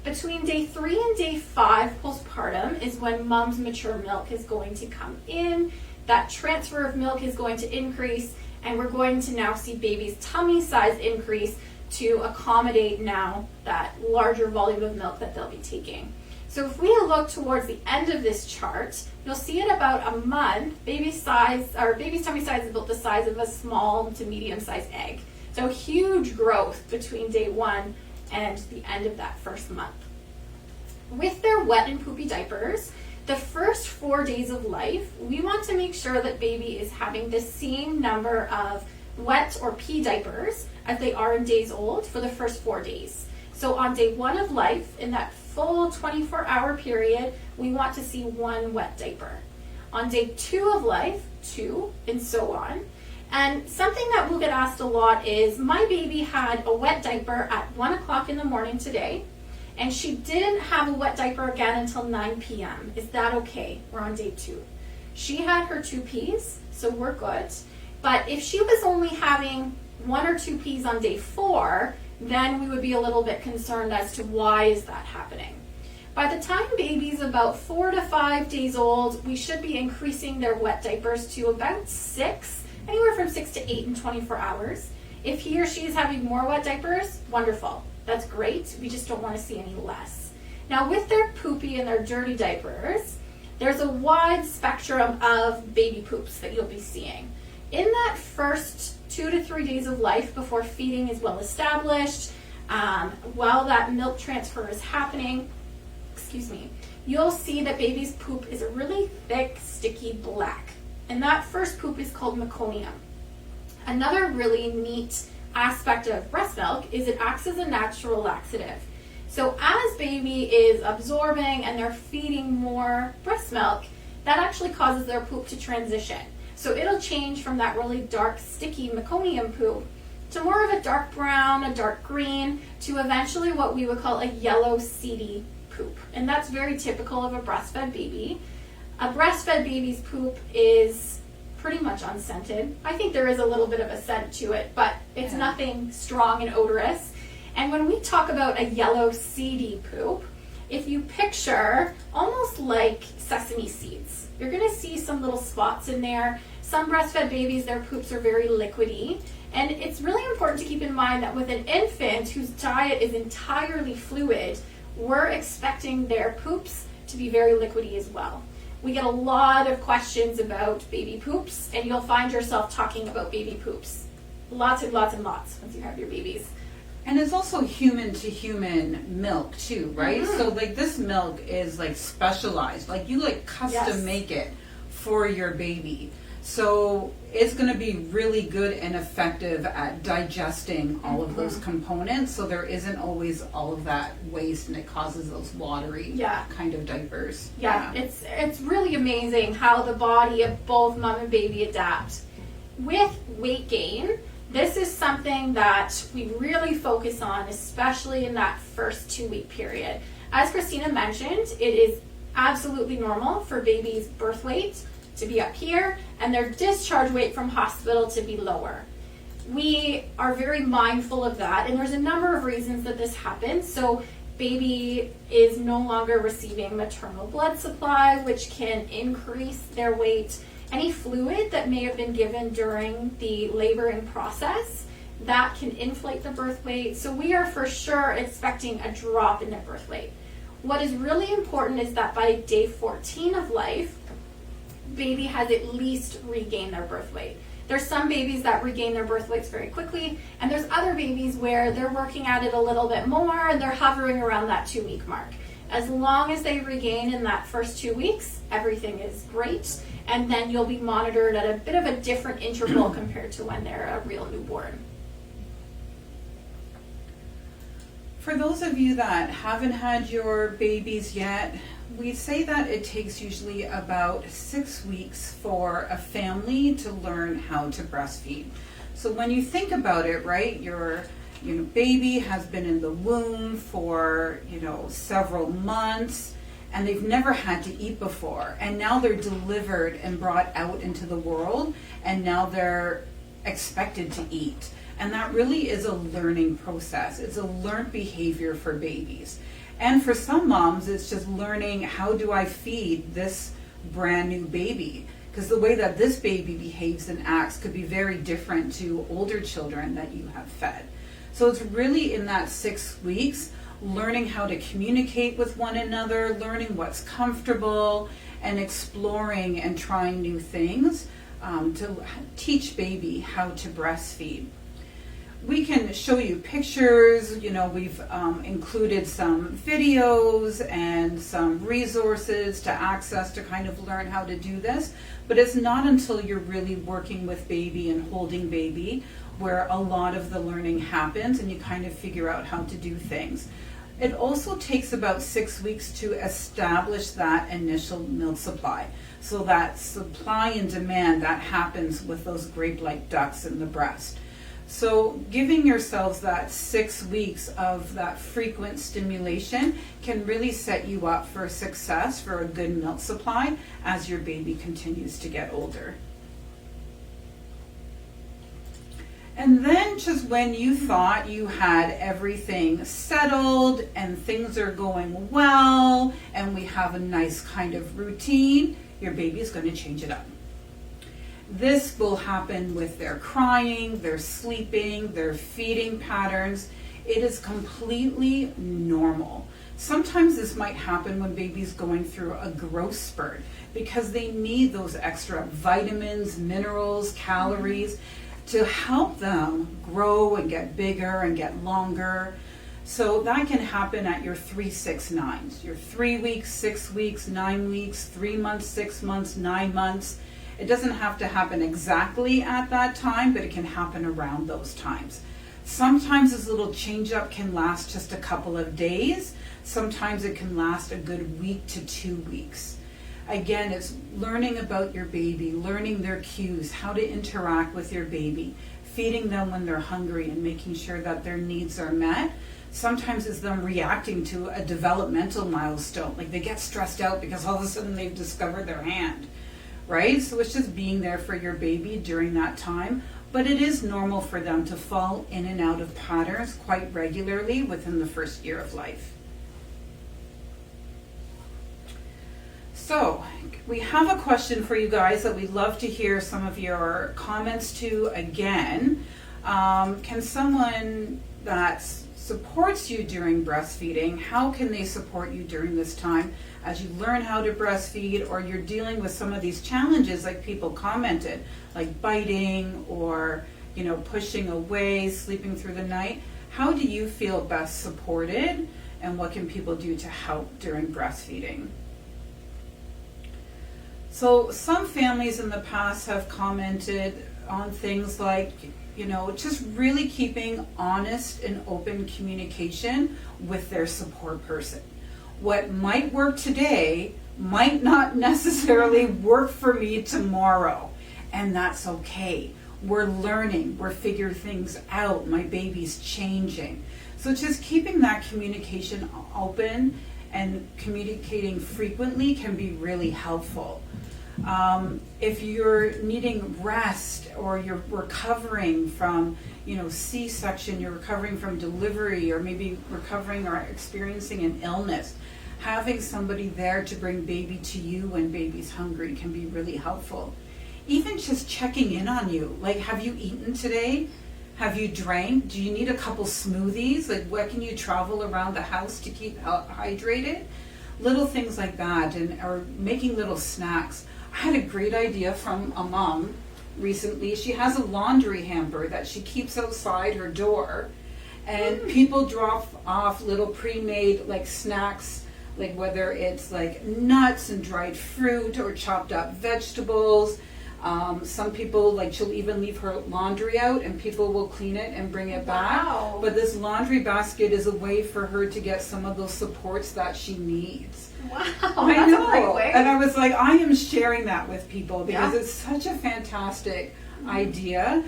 Between day 3 and day 5 postpartum is when mom's mature milk is going to come in. That transfer of milk is going to increase, and we're going to now see baby's tummy size increase to accommodate now that larger volume of milk that they'll be taking. So if we look towards the end of this chart, you'll see at about a month, baby's tummy size is about the size of a small to medium-sized egg. So huge growth between day 1 and the end of that first month. With their wet and poopy diapers, the first 4 days of life, we want to make sure that baby is having the same number of wet or pee diapers as they are in days old for the first 4 days. So on day 1 of life, in that full 24-hour period, we want to see 1 wet diaper. On day 2 of life, 2, and so on. And something that will get asked a lot is, my baby had a wet diaper at 1 o'clock in the morning today, and she didn't have a wet diaper again until 9 p.m. Is that okay? We're on day 2. She had her 2 pees, so we're good. But if she was only having 1 or 2 pees on day 4, then we would be a little bit concerned as to why is that happening. By the time baby's about 4 to 5 days old, we should be increasing their wet diapers to about 6, anywhere from 6 to 8 in 24 hours. If he or she is having more wet diapers, wonderful. That's great. We just don't want to see any less. Now with their poopy and their dirty diapers, there's a wide spectrum of baby poops that you'll be seeing. In that first 2 to 3 days of life before feeding is well established, while that milk transfer is happening, you'll see that baby's poop is a really thick, sticky black. And that first poop is called meconium. Another really neat aspect of breast milk is it acts as a natural laxative. So as baby is absorbing and they're feeding more breast milk, that actually causes their poop to transition. So it'll change from that really dark, sticky meconium poop to more of a dark brown, a dark green, to eventually what we would call a yellow, seedy poop. And that's very typical of a breastfed baby. A breastfed baby's poop is pretty much unscented. I think there is a little bit of a scent to it, but it's nothing strong and odorous. And when we talk about a yellow, seedy poop, if you picture almost like sesame seeds, you're going to see some little spots in there. Some breastfed babies, their poops are very liquidy. And it's really important to keep in mind that with an infant whose diet is entirely fluid, we're expecting their poops to be very liquidy as well. We get a lot of questions about baby poops, and you'll find yourself talking about baby poops. Lots and lots and lots once you have your babies. And it's also human to human milk too, right? Mm-hmm. So like this milk is like specialized, like you like custom make it for your baby. So it's going to be really good and effective at digesting all of those components. So there isn't always all of that waste, and it causes those watery kind of diapers. Yeah, it's really amazing how the body of both mom and baby adapt. With weight gain, this is something that we really focus on, especially in that first 2-week period. As Christina mentioned, it is absolutely normal for babies' birth weight to be up here and their discharge weight from hospital to be lower. We are very mindful of that, and there's a number of reasons that this happens. So baby is no longer receiving maternal blood supply, which can increase their weight. Any fluid that may have been given during the laboring process, that can inflate the birth weight. So we are for sure expecting a drop in their birth weight. What is really important is that by day 14 of life, baby has at least regained their birth weight. There's some babies that regain their birth weights very quickly, and there's other babies where they're working at it a little bit more and they're hovering around that 2-week mark. As long as they regain in that first 2 weeks, everything is great, and then you'll be monitored at a bit of a different interval compared to when they're a real newborn. For those of you that haven't had your babies yet, we say that it takes usually about 6 weeks for a family to learn how to breastfeed. So when you think about it, right, your baby has been in the womb for several months, and they've never had to eat before, and now they're delivered and brought out into the world, and now they're expected to eat. And that really is a learning process. It's a learned behavior for babies. And for some moms, it's just learning, how do I feed this brand new baby? Because the way that this baby behaves and acts could be very different to older children that you have fed. So it's really in that 6 weeks, learning how to communicate with one another, learning what's comfortable, and exploring and trying new things to teach baby how to breastfeed. We can show you pictures, we've included some videos and some resources to access to kind of learn how to do this, but it's not until you're really working with baby and holding baby where a lot of the learning happens and you kind of figure out how to do things. It also takes about 6 weeks to establish that initial milk supply. So that supply and demand that happens with those grape-like ducts in the breast. So giving yourselves that 6 weeks of that frequent stimulation can really set you up for success, for a good milk supply as your baby continues to get older. And then just when you thought you had everything settled and things are going well and we have a nice kind of routine, your baby's going to change it up. This will happen with their crying, their sleeping, their feeding patterns. It is completely normal. Sometimes this might happen when baby's going through a growth spurt because they need those extra vitamins, minerals, calories to help them grow and get bigger and get longer. So that can happen at your 3, 6, 9s. Your 3 weeks, 6 weeks, 9 weeks, 3 months, 6 months, 9 months. It doesn't have to happen exactly at that time, but it can happen around those times. Sometimes this little change up can last just a couple of days. Sometimes it can last a good week to 2 weeks. Again, it's learning about your baby, learning their cues, how to interact with your baby, feeding them when they're hungry and making sure that their needs are met. Sometimes it's them reacting to a developmental milestone, like they get stressed out because all of a sudden they've discovered their hand. Right? So it's just being there for your baby during that time. But it is normal for them to fall in and out of patterns quite regularly within the first year of life. So we have a question for you guys that we'd love to hear some of your comments to again. Can someone that supports you during breastfeeding, how can they support you during this time as you learn how to breastfeed, or you're dealing with some of these challenges like people commented, like biting or pushing away, sleeping through the night? How do you feel best supported, and what can people do to help during breastfeeding? So some families in the past have commented on things like, just really keeping honest and open communication with their support person. What might work today might not necessarily work for me tomorrow, and that's okay. We're learning, we're figuring things out, my baby's changing. So just keeping that communication open and communicating frequently can be really helpful. If you're needing rest, or you're recovering from, C-section, you're recovering from delivery, or maybe recovering or experiencing an illness, having somebody there to bring baby to you when baby's hungry can be really helpful. Even just checking in on you, like, have you eaten today? Have you drank? Do you need a couple smoothies? Like, what can you travel around the house to keep hydrated? Little things like that, or making little snacks. I had a great idea from a mom recently. She has a laundry hamper that she keeps outside her door, and people drop off little pre-made like snacks, like whether it's like nuts and dried fruit or chopped up vegetables. Some people, like, she'll even leave her laundry out and people will clean it and bring it back. Wow. But this laundry basket is a way for her to get some of those supports that she needs. Wow, I know. a great way. And I was like, I am sharing that with people because Yeah. it's such a fantastic idea.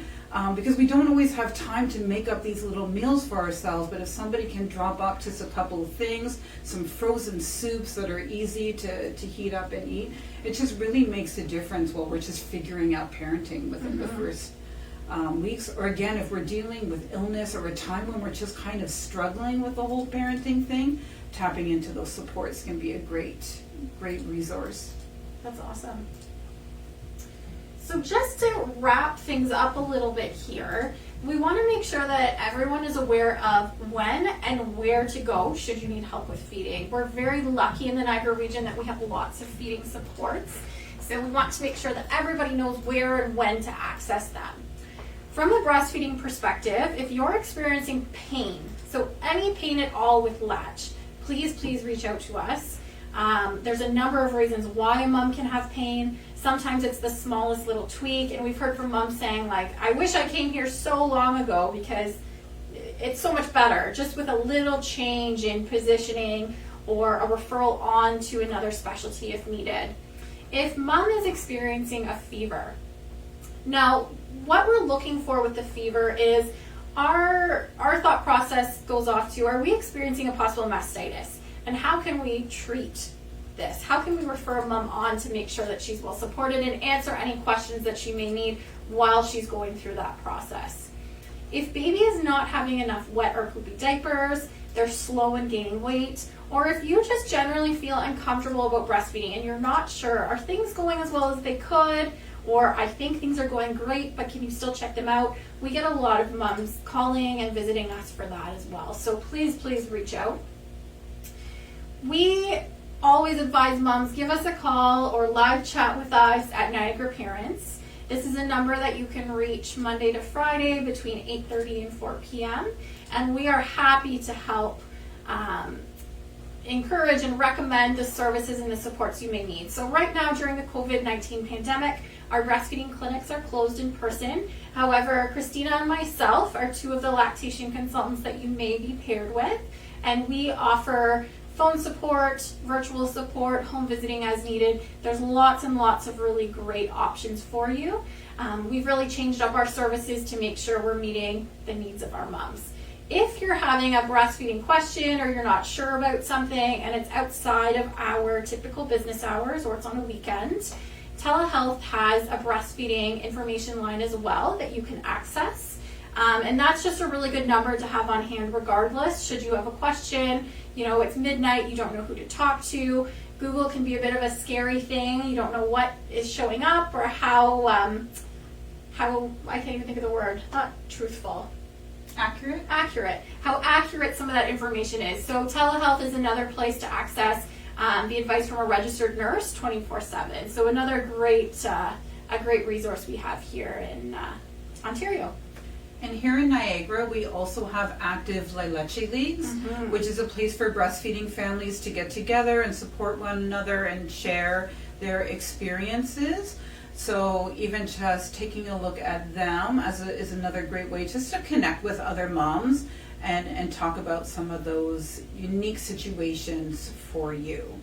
Because we don't always have time to make up these little meals for ourselves, but if somebody can drop up just a couple of things, some frozen soups that are easy to heat up and eat, it just really makes a difference while we're just figuring out parenting within the first weeks. Or again, if we're dealing with illness or a time when we're just kind of struggling with the whole parenting thing, tapping into those supports can be a great resource. That's awesome. So just to wrap things up a little bit here, we want to make sure that everyone is aware of when and where to go should you need help with feeding. We're very lucky in the Niagara region that we have lots of feeding supports, so we want to make sure that everybody knows where and when to access them. From a breastfeeding perspective, if you're experiencing pain, so any pain at all with latch, please reach out to us. There's a number of reasons why a mom can have pain. Sometimes it's the smallest little tweak, and we've heard from moms saying, like, I wish I came here so long ago because it's so much better, just with a little change in positioning or a referral on to another specialty if needed. If mom is experiencing a fever, now what we're looking for with the fever is our thought process goes off to, are we experiencing a possible mastitis? And how can we treat this? How can we refer mom on to make sure that she's well supported and answer any questions that she may need while she's going through that process? If baby is not having enough wet or poopy diapers, they're slow in gaining weight, or if you just generally feel uncomfortable about breastfeeding and you're not sure, are things going as well as they could, or I think things are going great, but can you still check them out? We get a lot of moms calling and visiting us for that as well. So please reach out. We always advise moms, give us a call or live chat with us at Niagara Parents. This is a number that you can reach Monday to Friday between 8:30 and 4 p.m. And we are happy to help encourage and recommend the services and the supports you may need. So right now during the COVID-19 pandemic, our breastfeeding clinics are closed in person. However, Christina and myself are two of the lactation consultants that you may be paired with, and we offer phone support, virtual support, home visiting as needed. There's lots and lots of really great options for you. We've really changed up our services to make sure we're meeting the needs of our moms. If you're having a breastfeeding question or you're not sure about something and it's outside of our typical business hours or it's on a weekend, Telehealth has a breastfeeding information line as well that you can access. And that's just a really good number to have on hand regardless. Should you have a question, it's midnight, you don't know who to talk to. Google can be a bit of a scary thing. You don't know what is showing up or how I can't even think of the word, not truthful. Accurate? Accurate. How accurate some of that information is. So telehealth is another place to access the advice from a registered nurse 24/7. So another a great resource we have here in Ontario. And here in Niagara, we also have active latching leagues, which is a place for breastfeeding families to get together and support one another and share their experiences. So even just taking a look at them is another great way just to connect with other moms and talk about some of those unique situations for you.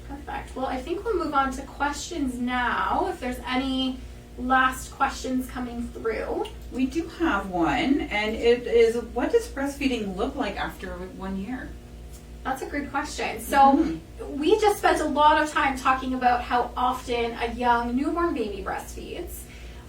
Perfect. Well, I think we'll move on to questions now. If there's any last questions coming through. We do have one, and it is, what does breastfeeding look like after 1 year? That's a good question. So we just spent a lot of time talking about how often a young newborn baby breastfeeds.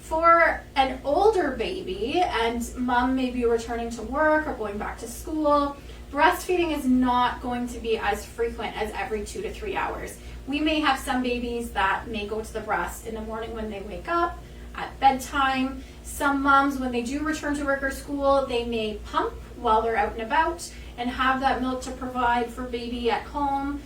For an older baby, and mom may be returning to work or going back to school, breastfeeding is not going to be as frequent as every 2 to 3 hours. We may have some babies that may go to the breast in the morning when they wake up, at bedtime. Some moms, when they do return to work or school, they may pump while they're out and about and have that milk to provide for baby at home.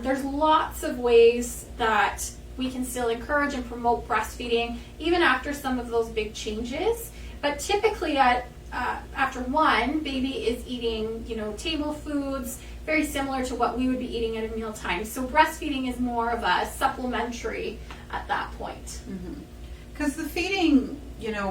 There's lots of ways that we can still encourage and promote breastfeeding even after some of those big changes. But typically after 1, baby is eating, table foods, very similar to what we would be eating at a mealtime. So breastfeeding is more of a supplementary at that point. Because the feeding,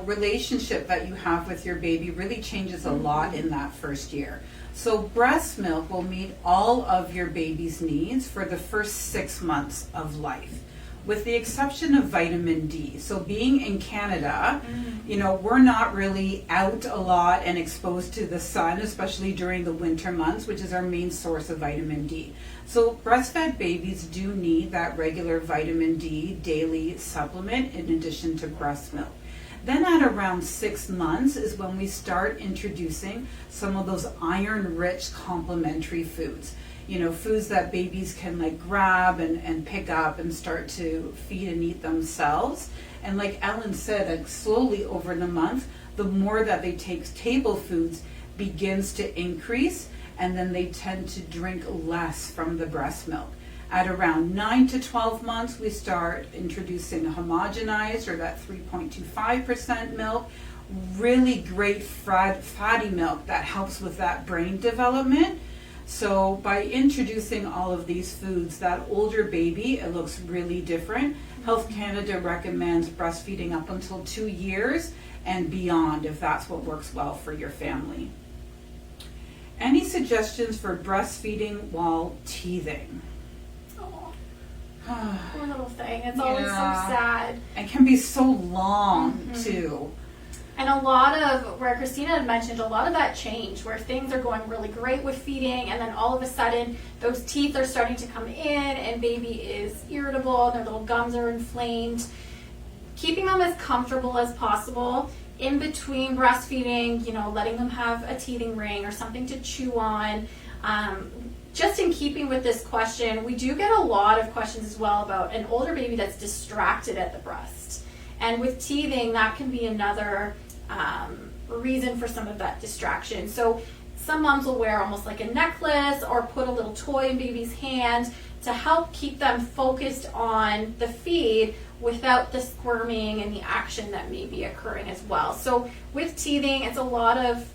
relationship that you have with your baby really changes a lot in that first year. So breast milk will meet all of your baby's needs for the first 6 months of life, with the exception of vitamin D. So being in Canada, we're not really out a lot and exposed to the sun, especially during the winter months, which is our main source of vitamin D. So breastfed babies do need that regular vitamin D daily supplement in addition to breast milk. Then at around 6 months is when we start introducing some of those iron-rich complementary foods. Foods that babies can grab and pick up and start to feed and eat themselves. And like Ellen said, slowly over the month, the more that they take table foods begins to increase, and then they tend to drink less from the breast milk. At around 9 to 12 months, we start introducing homogenized, or that 3.25% milk, really great fatty milk that helps with that brain development. So by introducing all of these foods, that older baby, it looks really different. Health Canada recommends breastfeeding up until 2 years and beyond if that's what works well for your family. Any suggestions for breastfeeding while teething? Poor little thing. It's always so sad. It can be so long too. And a lot of, where Christina had mentioned, a lot of that change where things are going really great with feeding, and then all of a sudden those teeth are starting to come in and baby is irritable, their little gums are inflamed. Keeping them as comfortable as possible in between breastfeeding, letting them have a teething ring or something to chew on. Just in keeping with this question, we do get a lot of questions as well about an older baby that's distracted at the breast. And with teething, that can be another reason for some of that distraction. So some moms will wear almost like a necklace or put a little toy in baby's hand to help keep them focused on the feed without the squirming and the action that may be occurring as well. So with teething, it's a lot of,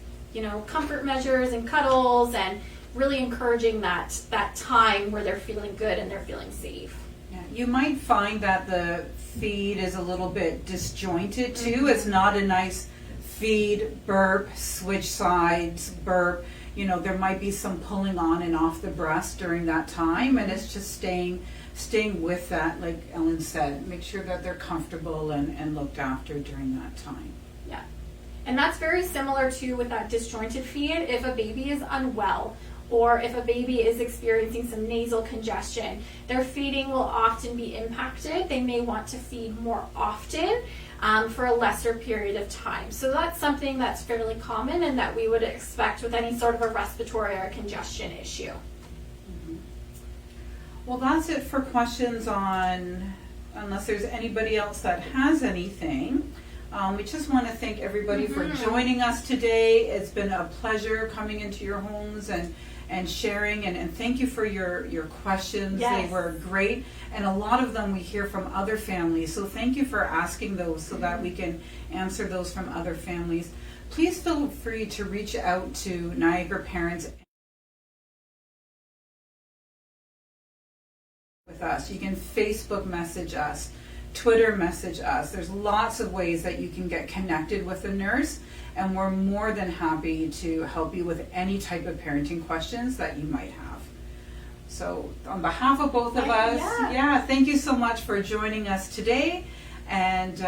comfort measures and cuddles and really encouraging that time where they're feeling good and they're feeling safe. Yeah, you might find that the feed is a little bit disjointed too. It's not a nice feed, burp, switch sides, burp. There might be some pulling on and off the breast during that time, and it's just staying with that, like Ellen said, make sure that they're comfortable and looked after during that time. Yeah. And that's very similar to with that disjointed feed. If a baby is unwell or if a baby is experiencing some nasal congestion, their feeding will often be impacted. They may want to feed more often for a lesser period of time. So that's something that's fairly common and that we would expect with any sort of a respiratory or congestion issue. Well, that's it for questions on, unless there's anybody else that has anything. We just want to thank everybody for joining us today. It's been a pleasure coming into your homes and sharing, and thank you for your questions. Yes. They were great, and a lot of them we hear from other families, so thank you for asking those so that we can answer those from other families. Please feel free to reach out to Niagara Parents with us. You can Facebook message us, Twitter message us. There's lots of ways that you can get connected with a nurse, and we're more than happy to help you with any type of parenting questions that you might have. So on behalf of both of us, thank you so much for joining us today, and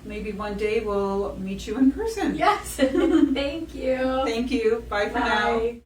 maybe one day we'll meet you in person. Yes. Thank you. Thank you. Bye for now.